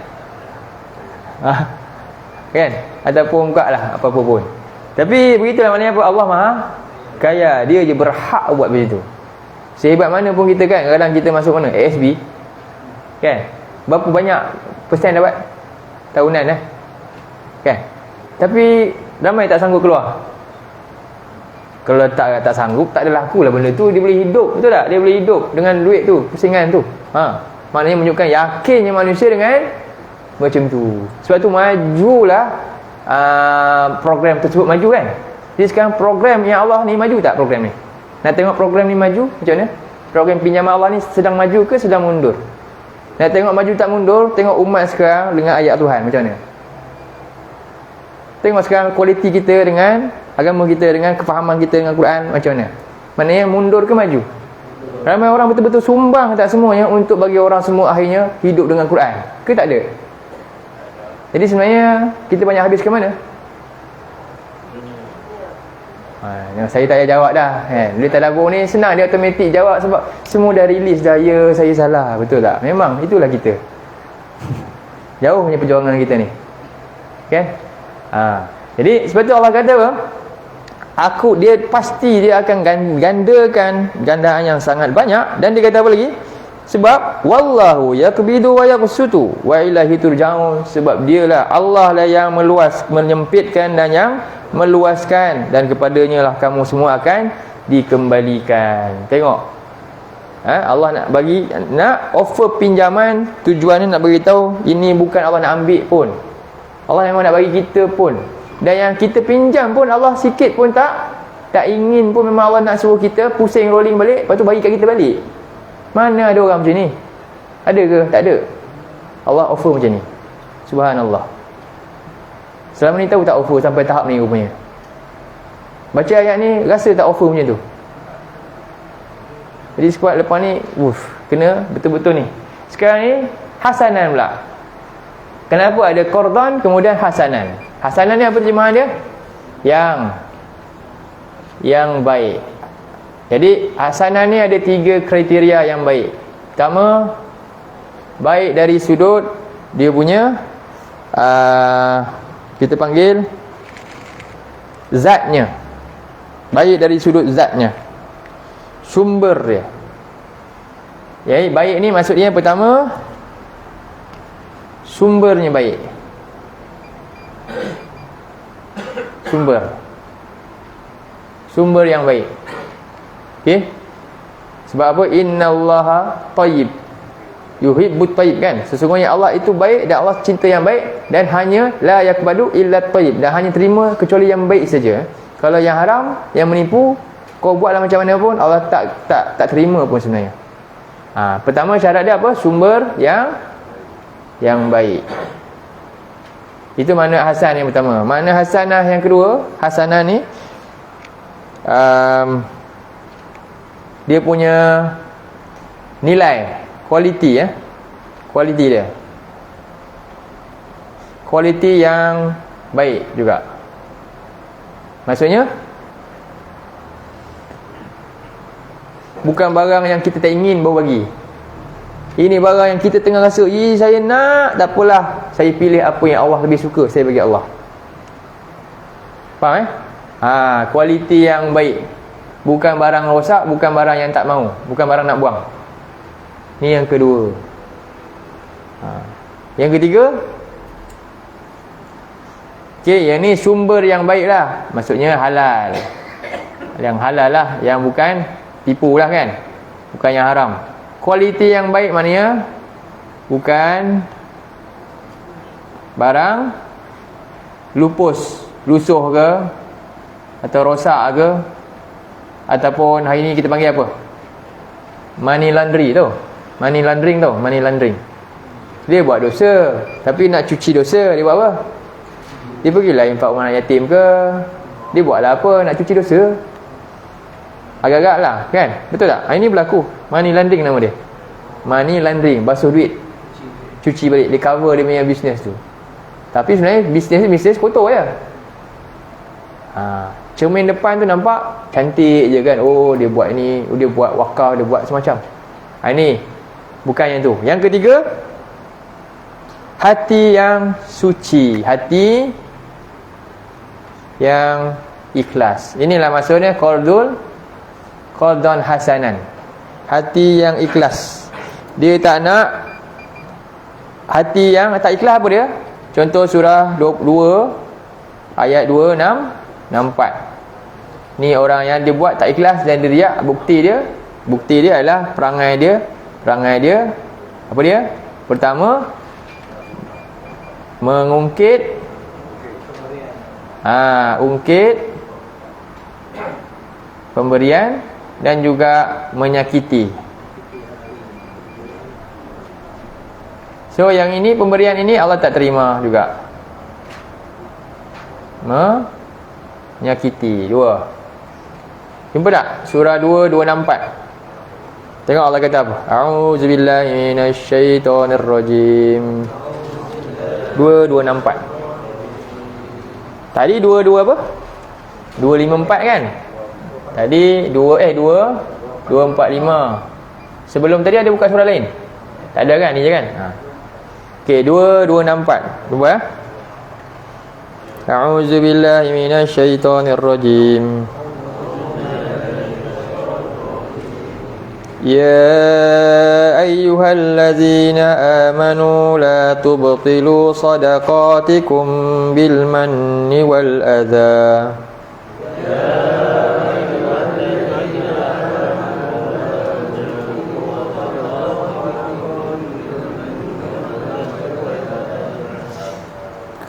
Kan? Ataupun buka lah apa-apa pun. Tapi begitulah, maknanya apa? Allah Maha Kaya. Dia je berhak buat macam tu. Sehebat mana pun kita kan, kadang kita masuk mana? ASB kan? Berapa banyak persen dapat tahunan kan? Tapi ramai tak sanggup keluar. Kalau tak sanggup, tak ada laku lah benda tu. Dia boleh hidup, betul tak? Dia boleh hidup dengan duit tu, pusingan tu. Maknanya menunjukkan yakinnya manusia dengan macam tu. Sebab tu majulah program tersebut maju kan. Jadi sekarang program yang Allah ni maju tak program ni? Nak tengok program ni maju macam mana? Program pinjaman Allah ni sedang maju ke sedang mundur? Nak tengok maju tak mundur, tengok umat sekarang dengan ayat Tuhan macam mana? Tengok sekarang kualiti kita dengan agama kita, dengan kefahaman kita dengan Quran macam mana? Maknanya mundur ke maju? Ramai orang betul-betul sumbang tak semuanya untuk bagi orang semua akhirnya hidup dengan Quran. Ke tak ada? Jadi sebenarnya kita banyak habis ke mana? Saya tak payah jawab dah kan. Dia tadabbur ni senang, dia automatik jawab sebab semua dah release dah. Ya, saya salah. Betul tak? Memang itulah kita. Jauh punya perjuangan kita ni. Kan? Jadi sebab tu Allah kata apa? Dia pasti dia akan gandakan gandaan yang sangat banyak. Dan dia kata apa lagi? Sebab wallahu yaqbidu wa yabsutu wa ilaihi turja'un. Sebab dialah Allah lah yang menyempitkan dan yang meluaskan, dan kepadanya lah kamu semua akan dikembalikan. Tengok, Allah nak offer pinjaman, tujuannya nak beritahu ini bukan Allah nak ambil pun. Allah memang nak bagi kita pun. Dan yang kita pinjam pun Allah sikit pun tak ingin pun, memang Allah nak suruh kita pusing rolling balik, lepas tu bagi kat kita balik. Mana ada orang macam ni? Ada ke? Tak ada. Allah offer macam ni. Subhanallah. Selama ni tahu tak offer sampai tahap ni rupanya. Baca ayat ni rasa tak offer macam tu. Jadi sekuat lepas ni kena betul-betul ni. Sekarang ni hasanan pula. Kenapa ada qardan kemudian hasanan? Hasanan ni apa terjemahan dia? Yang baik. Jadi hasanan ni ada 3 kriteria yang baik. Pertama, baik dari sudut dia punya kita panggil zatnya. Baik dari sudut zatnya, sumber dia. Jadi baik ni maksudnya pertama, sumbernya baik. Sumber yang baik. Okey? Sebab apa? Innallaha tayyib yuhibbut tayyib kan? Sesungguhnya Allah itu baik dan Allah cinta yang baik, dan hanya la yakbadu illa tayyib, dan hanya terima kecuali yang baik saja. Kalau yang haram, yang menipu, kau buatlah macam mana pun Allah tak terima pun sebenarnya. Pertama syarat dia apa? Sumber yang baik. Itu makna hasan yang pertama. Makna hasanah yang kedua, hasanah ni dia punya nilai, kualiti kualiti dia, kualiti yang baik juga. Maksudnya bukan barang yang kita tak ingin baru bagi. Ini barang yang kita tengah rasa, saya nak, tak apalah, saya pilih apa yang Allah lebih suka, saya bagi Allah. Faham kualiti yang baik. Bukan barang rosak, bukan barang yang tak mau, bukan barang nak buang. Ni yang kedua. Yang ketiga, yang ni sumber yang baik lah. Maksudnya halal. Yang halal lah, yang bukan tipu lah kan, bukan yang haram. Kualiti yang baik maknanya bukan barang lupus, lusuh ke, atau rosak ke, ataupun hari ni kita panggil apa, money laundry tu, money laundering tu, money laundering. Dia buat dosa, tapi nak cuci dosa, dia buat apa? Dia pergilah infak orang yatim ke, dia buatlah apa, nak cuci dosa. Agak-agak lah kan, betul tak? Ini berlaku money laundering nama dia, money laundering, basuh duit, cuci balik, dia cover dia punya business tu. Tapi sebenarnya bisnes kotor je. Cermin depan tu nampak cantik je kan, oh dia buat ni, dia buat wakaf, dia buat semacam. Ini bukan yang tu. Yang ketiga, hati yang suci, hati yang ikhlas. Inilah maksudnya qardun hasanan, hati yang ikhlas. Dia tak nak hati yang tak ikhlas. Apa dia? Contoh surah 22 ayat 26-64. Ni orang yang dia buat tak ikhlas dan dia riak. Bukti dia adalah perangai dia apa dia? Pertama, mengungkit ungkit pemberian dan juga menyakiti. So yang ini, pemberian ini Allah tak terima juga. Menyakiti, dua. Jumpa tak? Surah 2, 264. Tengok Allah kata apa? A'udzubillahi minasyaitonirrajim. 2, 264. Tadi 2 apa? 254 kan? Tadi 245. Sebelum tadi ada buka surah lain? Tak ada kan? Ni je kan? Okey, 2, 264. Cuba ya. A'udzubillahi minasyaitonirrajim. Ya ayyuhallazina amanu la tubtilu sadaqatikum bil manni wal adha.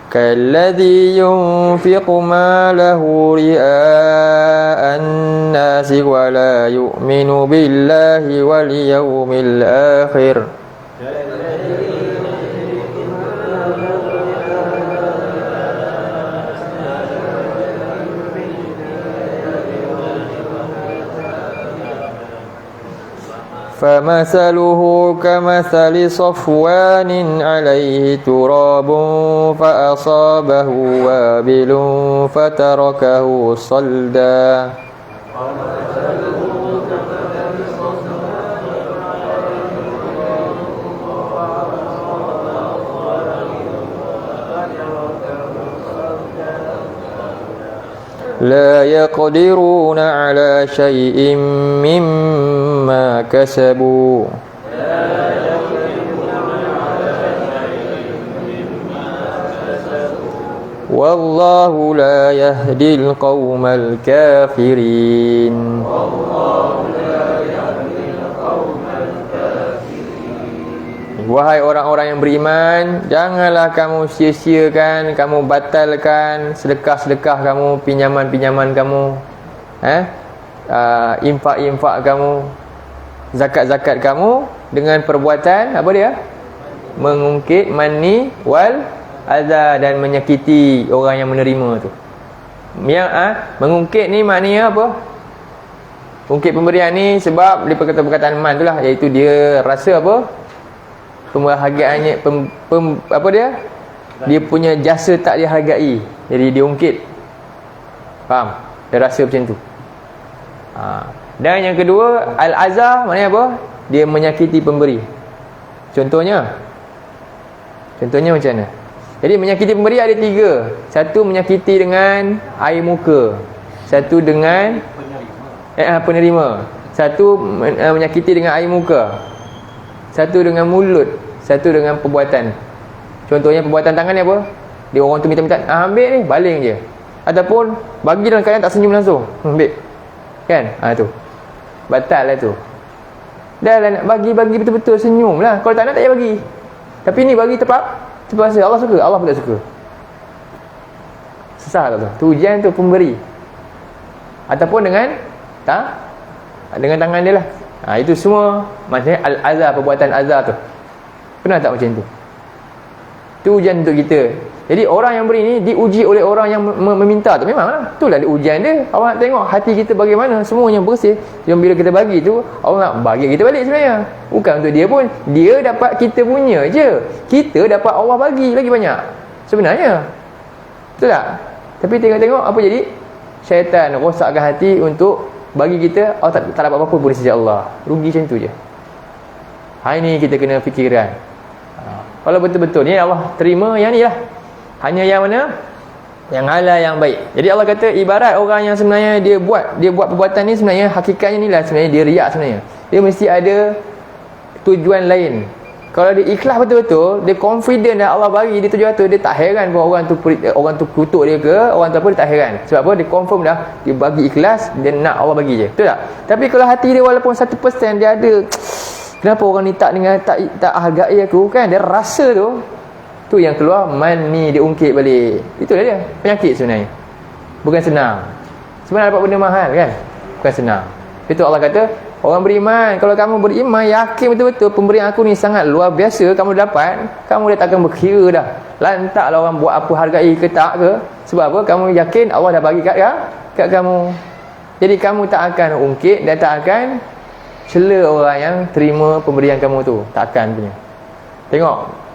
كالذي ينفق ماله رئاء الناس ولا يؤمن بالله واليوم الآخر فمثله كمثل صفوان عليه تراب فأصابه وابل فتركه صلدا لا يقدرون على شيء مما كسبوا والله لا يهدي القوم الكافرين. Wahai orang-orang yang beriman, janganlah kamu sia-siakan, kamu batalkan sedekah-sedekah kamu, pinjaman-pinjaman kamu, infak-infak kamu, zakat-zakat kamu dengan perbuatan apa dia? Mengungkit manni wal adza dan menyakiti orang yang menerima tu. Yang mengungkit ni maknanya apa? Ungkit pemberian ni sebab dia perkataan man tu lah, iaitu dia rasa apa? Pembahagiannya apa dia? Dia punya jasa tak dihargai. Jadi dia ungkit. Faham? Dia rasa macam tu. Dan yang kedua, al-azah maknanya apa? Dia menyakiti pemberi. Contohnya macam mana? Jadi menyakiti pemberi ada 3. Satu menyakiti dengan air muka. Satu dengan penerima. Satu menyakiti dengan air muka. Satu dengan mulut. Satu dengan perbuatan. Contohnya perbuatan tangan ni apa? Dia orang tu minta-minta, ambil ni, baling je. Ataupun bagi dalam keadaan tak senyum langsung, ambil. Kan? Tu batal lah tu. Dah lah nak bagi betul-betul senyum lah. Kalau tak nak, tak payah bagi. Tapi ni bagi terpaksa. Allah suka, Allah pun tak suka. Susah tak tu? Tu ujian tu pemberi. Ataupun dengan tangan dia lah. Itu semua maksudnya al-azah, perbuatan azah tu. Pernah tak macam tu? Tu ujian untuk kita. Jadi orang yang beri ni diuji oleh orang yang meminta tu. Memanglah, itulah ujian dia. Allah nak tengok hati kita bagaimana, semuanya bersih. Yang bila kita bagi tu, Allah nak bagi kita balik sebenarnya. Bukan untuk dia pun. Dia dapat kita punya je. Kita dapat Allah bagi lagi banyak sebenarnya. Betul tak? Tapi tengok-tengok apa jadi? Syaitan rosakkan hati untuk bagi kita, tak dapat apa-apa pun dari sisi Allah. Rugi macam tu je. Hari ni kita kena fikirkan. Kalau betul-betul ni Allah terima yang ni lah. Hanya yang mana? Yang halal, yang baik. Jadi Allah kata ibarat orang yang sebenarnya dia buat perbuatan ni, sebenarnya hakikatnya ni lah, sebenarnya dia riak sebenarnya. Dia mesti ada tujuan lain. Kalau dia ikhlas betul-betul, dia confident dah Allah bagi dia tujuan tu, dia tak heran pun orang tu kutuk dia ke, orang tu apa, dia tak heran. Sebab apa? Dia confirm dah, dia bagi ikhlas, dia nak Allah bagi je. Betul tak? Tapi kalau hati dia walaupun 1% dia ada, kenapa orang ni tak hargai aku, kan? Dia rasa tu yang keluar man ni, dia ungkit balik. Itulah dia penyakit sebenarnya. Bukan senang. Sebenarnya dapat benda mahal kan? Bukan senang. Itu Allah kata, orang beriman, kalau kamu beriman, yakin betul-betul pemberian aku ni sangat luar biasa, kamu dapat, kamu dah takkan berkira dah. Lantaklah orang buat apa, hargai ke tak ke. Sebab apa? Kamu yakin Allah dah bagi kat kamu. Jadi kamu tak akan ungkit dan tak akan cela orang yang terima pemberian kamu tu. Takkan punya. Tengok,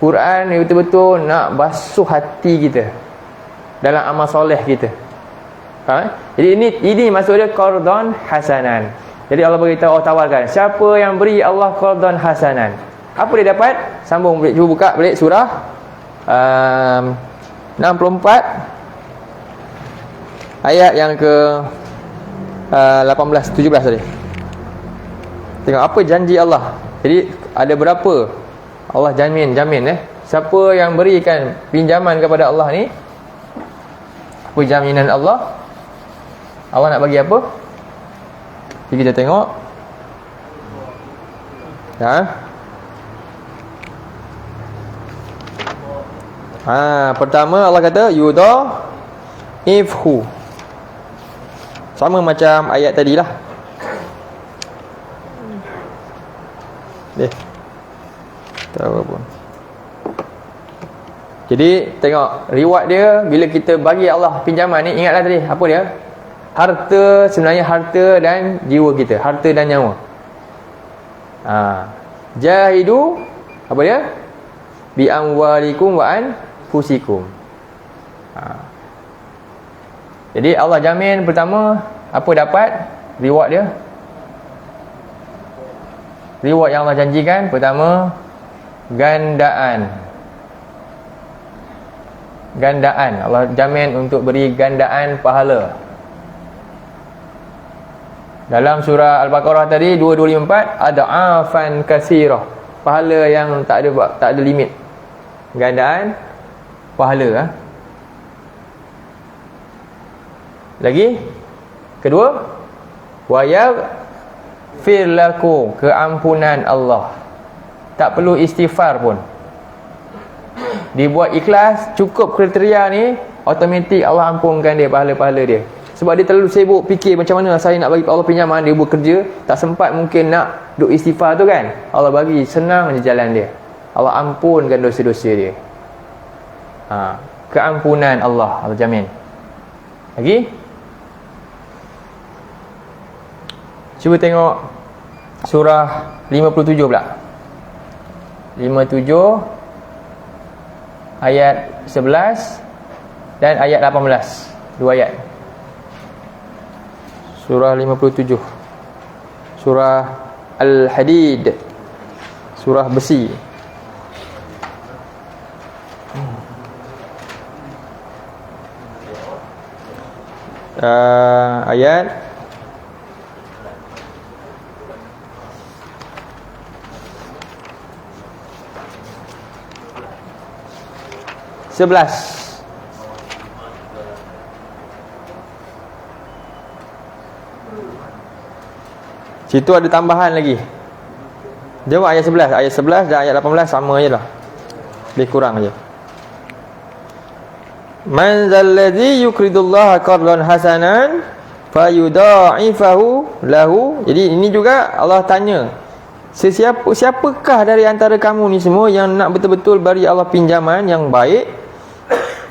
Quran ni betul-betul nak basuh hati kita dalam amal soleh kita. Jadi ini maksud dia qardhan hasanan. Jadi Allah beritahu, tawarkan, siapa yang beri Allah qardhan hasanan, apa dia dapat? Sambung balik, cuba buka balik surah 64 ayat yang ke 17 tadi. Tengok apa janji Allah. Jadi ada berapa Allah jamin siapa yang berikan pinjaman kepada Allah ni, apa jaminan Allah? Allah nak bagi apa? Jadi kita tengok. Pertama Allah kata ifhu. Sama macam ayat tadilah. Tahu pun. Jadi tengok reward dia bila kita bagi Allah pinjaman ni. Ingatlah tadi apa dia? Harta, sebenarnya harta dan jiwa kita, harta dan nyawa. Jahidu, apa dia? Bi amwalikum wa anfusikum. Jadi Allah jamin pertama, apa dapat reward dia? Reward yang Allah janjikan pertama, gandaan. Allah jamin untuk beri gandaan pahala. Dalam surah Al-Baqarah tadi 2254 ada afan katsirah, pahala yang tak ada limit. Gandaan pahala. Lagi kedua, wa yaghfir lakum, keampunan Allah. Tak perlu istighfar pun. Dibuat ikhlas, cukup kriteria ni, automatik Allah ampunkan dia pahala-pahala dia. Sebab dia terlalu sibuk fikir macam mana saya nak bagi Allah pinjaman, dia bekerja, tak sempat mungkin nak duk istighfar tu kan. Allah bagi, senang je jalan dia. Allah ampunkan dosa-dosa dia. Keampunan Allah jamin. Lagi? Cuba tengok surah 57 pula. 57 ayat 11 dan ayat 18. Dua ayat. Surah 57. Surah Al-Hadid. Surah besi. Ayat 11. Situ ada tambahan lagi. Jawab ayat 11. Ayat 11 dan ayat 18 sama je lah. Lebih kurang je. Man zalladzi yuqridullaha qardan hasanan fayudha'ifahu lahu. Jadi ini juga Allah tanya, siapakah dari antara kamu ni semua yang nak betul-betul bagi Allah pinjaman yang baik,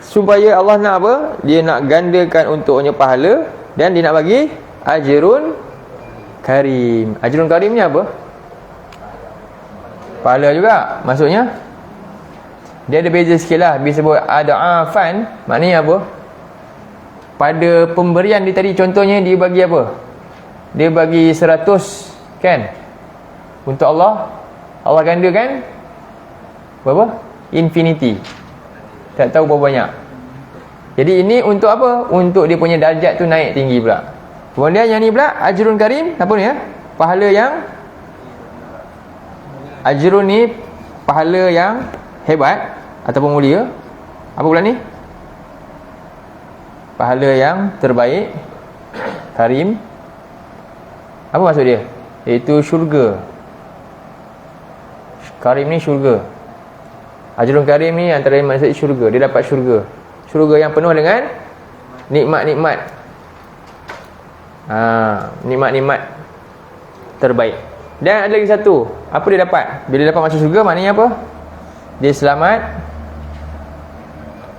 supaya Allah nak apa? Dia nak gandakan untuknya pahala, dan dia nak bagi ajrun karim. Ajrun karim ni apa? Pahala juga. Maksudnya dia ada beza sikit lah. Bila sebut ad'afan, maknanya apa? Pada pemberian dia tadi, contohnya dia bagi apa? Dia bagi 100, kan? Untuk Allah, Allah gandakan berapa? Infinity. Tak tahu berapa banyak. Jadi ini untuk apa? Untuk dia punya darjat tu naik tinggi pula. Kemudian yang ni pula ajrun karim, apa ni ya? Pahala yang, ajrun ni pahala yang hebat ataupun mulia. Apa pula ni? Pahala yang terbaik, karim. Apa maksud dia? Iaitu syurga. Karim ni syurga. Ajrun karim ni antara maksud syurga. Dia dapat syurga. Syurga yang penuh dengan nikmat-nikmat. Nikmat-nikmat terbaik. Dan ada lagi satu. Apa dia dapat? Bila dia dapat masuk syurga, maknanya apa? Dia selamat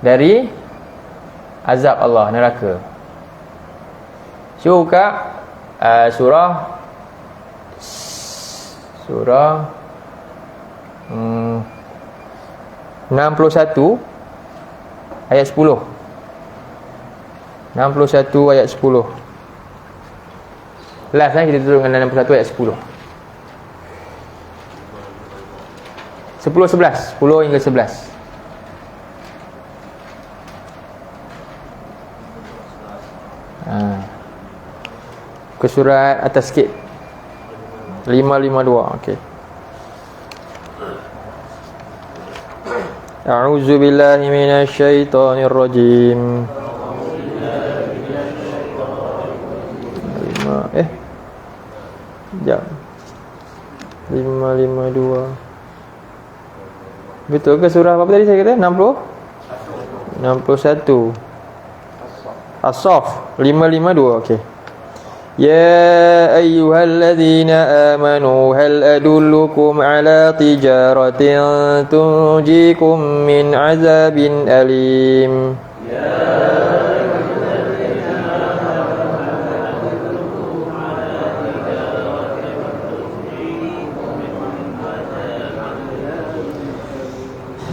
dari azab Allah, neraka. Cuba buka surah 61 ayat 10. 61 ayat 10. Last kita tutup dengan 61 ayat 10. 10 hingga 11. Ke surat atas sikit, 552. Okey. A'udzu billahi minasy syaithanir rajim. Jap. 552. Betul ke surah apa tadi saya kata? 60? 61. As-Saff 552. Okey. Ya ayyuhalladzina amanu hal adullukum ala tijaratin tunjikum min azabin alim.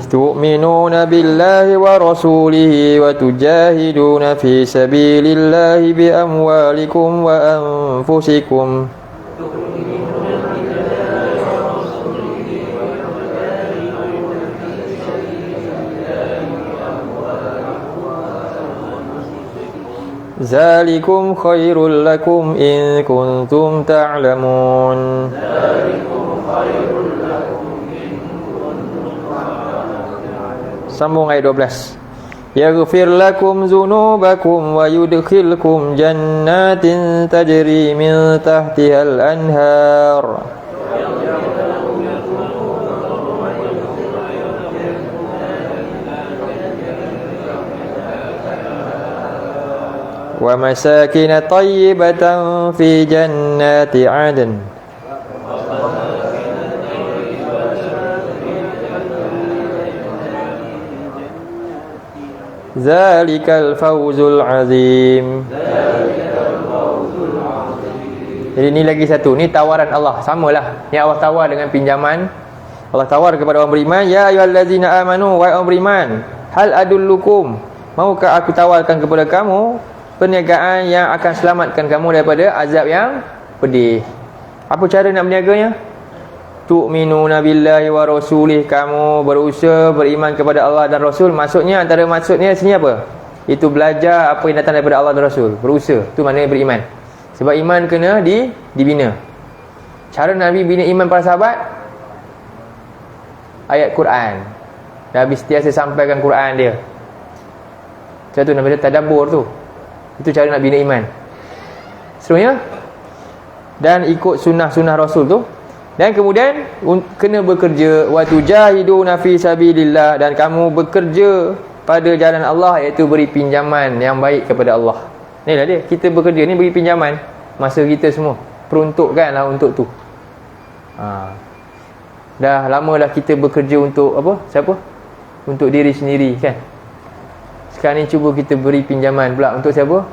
Tu'minuna billahi wa rasulihi wa tujahiduna fi sabilillahi bi amwalikum wa anfusikum. Zalikum khairul lakum in kuntum ta'lamun. Sambung ayat 12. Yaghfir lakum dzunubakum wa yudkhilkum jannatin tajri min tahtihal anhar. Wa masakin tayyibatan fi jannati 'adn. Zalikal fawzul azim. Jadi ni lagi satu, ni tawaran Allah, samalah. Yang Allah tawar dengan pinjaman. Allah tawar kepada orang beriman, ya ayyuhallazina amanu, wahai orang beriman, hal adullukum, maukah aku tawarkan kepada kamu perniagaan yang akan selamatkan kamu daripada azab yang pedih. Apa cara nak berniaganya? Tu'minuna billahi wa rasulih, kamu berusaha beriman kepada Allah dan Rasul. Maksudnya, antara maksudnya sini apa? Itu belajar apa yang datang daripada Allah dan Rasul. Berusaha, tu maknanya beriman. Sebab iman kena dibina. Cara Nabi bina iman para sahabat, ayat Quran. Nabi sentiasa sampaikan Quran dia. Satu Nabi dia tadabbur tu. Itu cara nak bina iman. Seterusnya, dan ikut sunnah-sunnah Rasul tu. Dan kemudian kena bekerja, wa tujahiduna fi sabilillah, dan kamu bekerja pada jalan Allah, iaitu beri pinjaman yang baik kepada Allah. Inilah dia, kita bekerja ni beri pinjaman masa kita semua, peruntukkanlah untuk tu. Dah lama dah kita bekerja untuk apa? Siapa? Untuk diri sendiri kan. Sekarang ni cuba kita beri pinjaman pula untuk siapa?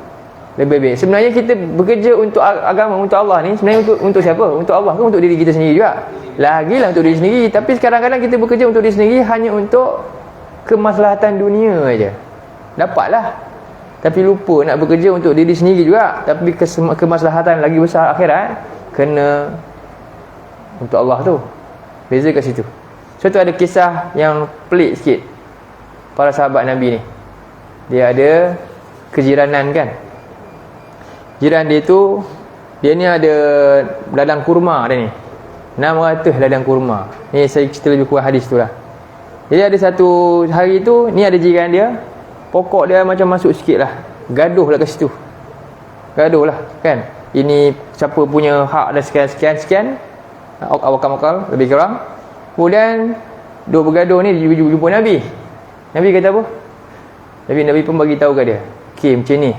Lebih baik. Sebenarnya kita bekerja untuk agama, untuk Allah ni, sebenarnya untuk siapa? Untuk Allah ke untuk diri kita sendiri juga? Lagilah untuk diri sendiri. Tapi kadang-kadang kita bekerja untuk diri sendiri hanya untuk kemaslahatan dunia aja. Dapatlah. Tapi lupa nak bekerja untuk diri sendiri juga. Tapi kemaslahatan lagi besar akhirat, kena untuk Allah tu. Beza kat situ. So tu ada kisah yang pelik sikit. Para sahabat Nabi ni, dia ada kejiranan kan. Jiran dia tu, dia ni ada ladang kurma dia ni, 600 ladang kurma. Ni saya cerita lebih kurang hadis tu lah. Jadi ada satu hari tu, ni ada jiran dia, pokok dia macam masuk sikit lah, gaduh lah kat situ. Gaduh lah kan, ini siapa punya hak dan sekian-sekian, awakal-awakal lebih kurang. Kemudian dua bergaduh ni jumpa Nabi. Nabi kata apa? Nabi pun bagi tahu kat dia, okay, macam ni,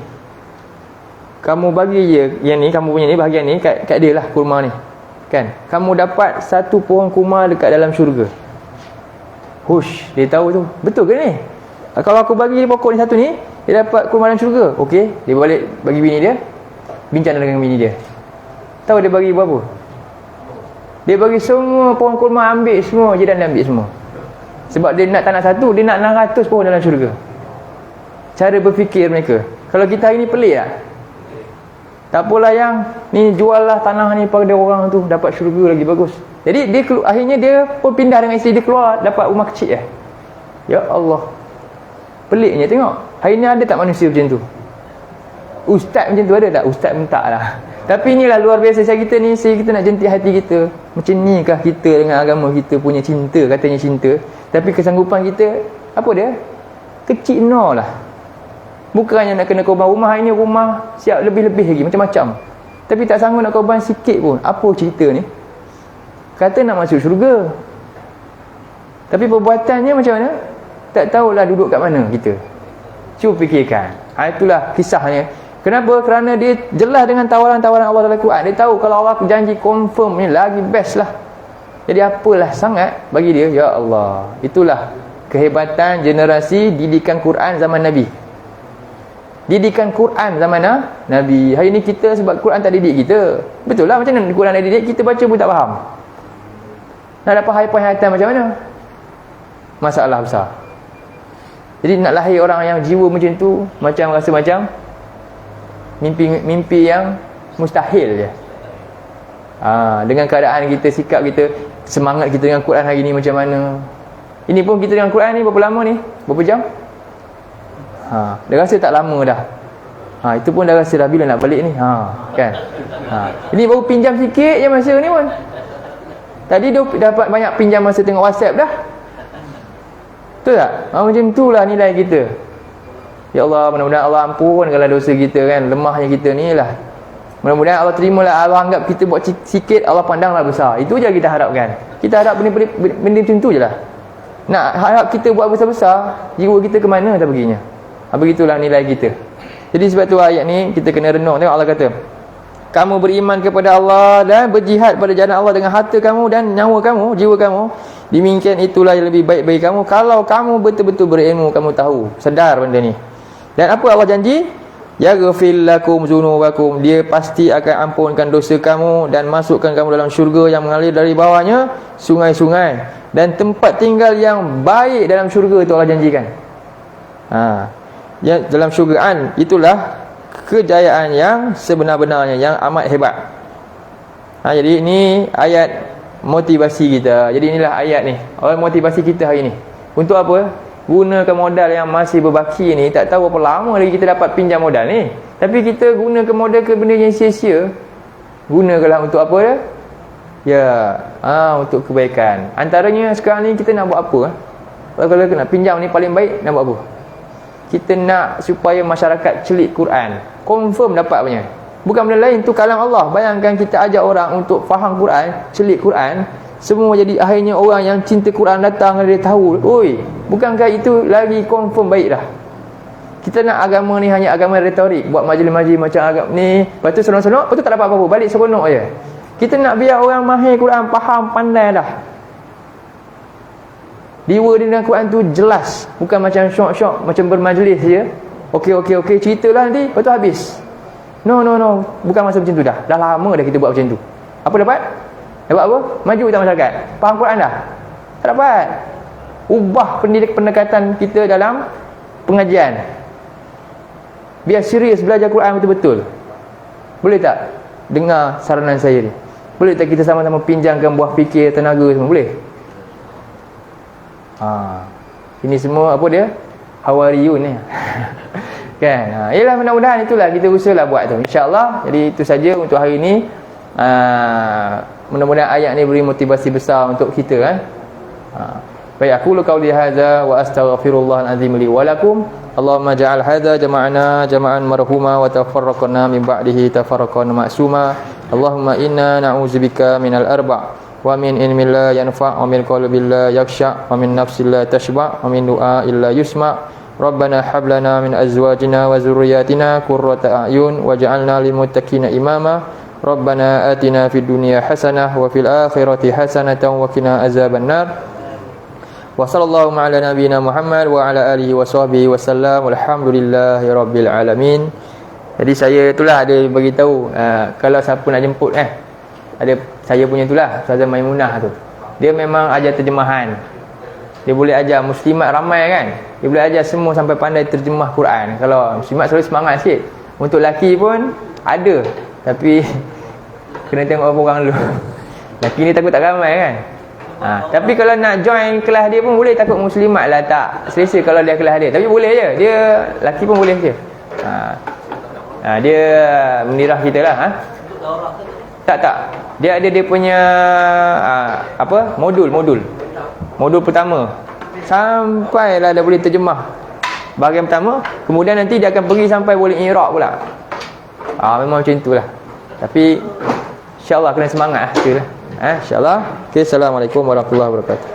kamu bagi je yang ni, kamu punya ni, bahagian ni kat dia lah, kurma ni kan. Kamu dapat satu pohon kurma dekat dalam syurga. Hush, dia tahu tu, betul ke ni? Kalau aku bagi pokok ni satu ni, dia dapat kurma dalam syurga. Okey, dia balik bagi bini dia, bincang dengan bini dia. Tahu dia bagi berapa? Dia bagi semua pohon kurma, ambil semua, jiran dia ambil semua. Sebab dia nak, tak nak satu, dia nak 600 pohon dalam syurga. Cara berfikir mereka. Kalau kita hari ni pelik tak? Tak apalah yang ni, jual lah tanah ni pada orang tu, dapat syurga lagi bagus. Jadi dia akhirnya dia pun pindah dengan isteri dia, keluar dapat rumah kecil ya. Ya Allah, peliknya tengok. Hari ni ada tak manusia macam tu? Ustaz macam tu ada tak? Ustaz pun tak lah. Tapi inilah luar biasa saya kita ni, kita nak jentik hati kita. Macam ni kah kita dengan agama kita punya cinta, katanya cinta, tapi kesanggupan kita apa dia? Kecil nol lah. Bukannya nak kena korban rumah, ini rumah siap lebih-lebih lagi, macam-macam. Tapi tak sanggup nak korban sikit pun. Apa cerita ni? Kata nak masuk syurga, tapi perbuatannya macam mana? Tak tahulah duduk kat mana kita. Cuba fikirkan. Itulah kisahnya. Kenapa? Kerana dia jelas dengan tawaran-tawaran Allah dalam Quran. Dia tahu kalau Allah janji confirm ni lagi best lah. Jadi apalah sangat bagi dia. Ya Allah, itulah kehebatan generasi didikan Quran zaman Nabi. Didikan Quran zaman Nabi. Hari ni kita sebab Quran tak didik kita. Betul lah, macam mana Quran tak didik, kita baca pun tak faham. Nak dapat high penghayatan macam mana? Masalah besar. Jadi nak lahir orang yang jiwa macam tu, macam rasa macam mimpi yang mustahil je. Dengan keadaan kita, sikap kita, semangat kita dengan Quran hari ni macam mana. Ini pun kita dengan Quran ni berapa lama ni? Berapa jam? Dah rasa tak lama dah. Itu pun dah rasa dah bila nak balik ni. Kan? Ini baru pinjam sikit je masa ni pun. Tadi dia dapat banyak pinjam masa tengok WhatsApp dah. Betul tak? Macam tu lah nilai kita. Ya Allah, mudah-mudahan Allah ampunkanlah dosa kita kan. Lemahnya kita ni lah. Mudah-mudahan Allah terimalah. Allah anggap kita buat sikit, Allah pandanglah besar. Itu je kita harapkan. Kita harap benda macam tu je lah. Nak harap kita buat besar-besar, jiwa kita ke mana tak perginya. Begitulah nilai kita. Jadi sebab tu ayat ni kita kena renung. Tengok Allah kata, kamu beriman kepada Allah dan berjihad pada jalan Allah dengan harta kamu dan nyawa kamu, jiwa kamu, demikian itulah yang lebih baik bagi kamu kalau kamu betul-betul berilmu, kamu tahu, sedar benda ni. Dan apa Allah janji? Yaghfir lakum dzunubakum, dia pasti akan ampunkan dosa kamu dan masukkan kamu dalam syurga yang mengalir dari bawahnya sungai-sungai, dan tempat tinggal yang baik dalam syurga itu Allah janjikan. Ya, dalam syurgaan itulah kejayaan yang sebenar-benarnya, yang amat hebat. Jadi ini ayat motivasi kita. Jadi inilah ayat ni, motivasi kita hari ni. Untuk apa? Gunakan modal yang masih berbaki ni. Tak tahu berapa lama lagi kita dapat pinjam modal ni, tapi kita gunakan modal ke benda yang sia-sia. Gunakanlah untuk apa dia? Ya, untuk kebaikan. Antaranya sekarang ni kita nak buat apa? Kalau nak pinjam ni paling baik nak buat apa? Kita nak supaya masyarakat celik Quran. Confirm dapat punya. Bukan benda lain, tu kalam Allah. Bayangkan kita ajak orang untuk faham Quran, celik Quran, semua jadi akhirnya orang yang cinta Quran datang, dia tahu. Oi, bukankah itu lagi confirm baik dah? Kita nak agama ni hanya agama retorik, buat majlis-majlis macam agama ni, lepas tu senang-senang, lepas tu tak dapat apa-apa, balik seronok je. Kita nak biar orang mahir Quran, faham, pandai dah. Dewa dia dengan Quran tu jelas, bukan macam syok-syok, macam bermajlis je. Okey, ceritalah nanti, lepas tu habis. No, bukan masa macam tu dah. Dah lama dah kita buat macam tu. Apa dapat? Dapat apa? Maju tak masyarakat? Faham Quran dah? Tak dapat. Ubah pendekatan kita dalam pengajian. Biar serius belajar Quran betul-betul. Boleh tak? Dengar saranan saya ni. Boleh tak kita sama-sama pinjamkan buah fikir, tenaga semua? Boleh? Ini semua apa dia? Hawariyun ni. Kan? Yalah, mudah-mudahan itulah kita usahalah buat tu, insya-Allah. Jadi itu saja untuk hari ini. Mudah-mudahan ayat ni beri motivasi besar untuk kita kan. Baik, aku qauli hadza wa astaghfirullahal azim li wa lakum. Allahumma ja'al hadza jama'ana jama'an marhuma wa tafarraqna min ba'dihi tafarraqan ma'suma. Allahumma inna na'udzubika minal arba' wa min ilmin la yanfa' wa min qalbin la yakhsha' wa min nafsin la tashba' wa min du'a'in la yusma'. Rabbana hab lana min azwajina wa dzurriyyatina qurrata a'yun waj'alna lil muttaqina imama. Rabbana atina fid dunya hasanah wa fil akhirati hasanatan wa qina azabannar. Wa sallallahu ala nabiyyina Muhammad wa ala alihi wa sahbihi wa sallam. Walhamdulillahi rabbil alamin. Jadi saya itulah ada bagi tahu, kalau siapa nak jemput ada saya punya itulah Ustazah Maimunah tu. Dia memang ajar terjemahan. Dia boleh ajar muslimat ramai kan. Dia boleh ajar semua sampai pandai terjemah Quran. Kalau muslimat selalu semangat sikit. Untuk lelaki pun ada, tapi kena tengok apa orang dulu. Lelaki ni takut tak ramai kan. Tapi kalau nak join kelas dia pun boleh, takut muslimat lah tak selesa kalau dia kelas dia. Tapi boleh je, dia lelaki pun boleh je. Dia menirah kita lah. Tak. Dia ada dia punya modul pertama. Sampailah dia boleh terjemah bahagian pertama, kemudian nanti dia akan pergi sampai boleh i'rab pula. Memang macam itulah. Tapi insya-Allah kena semangat itulah. InsyaAllah. Okay, Assalamualaikum warahmatullahi wabarakatuh.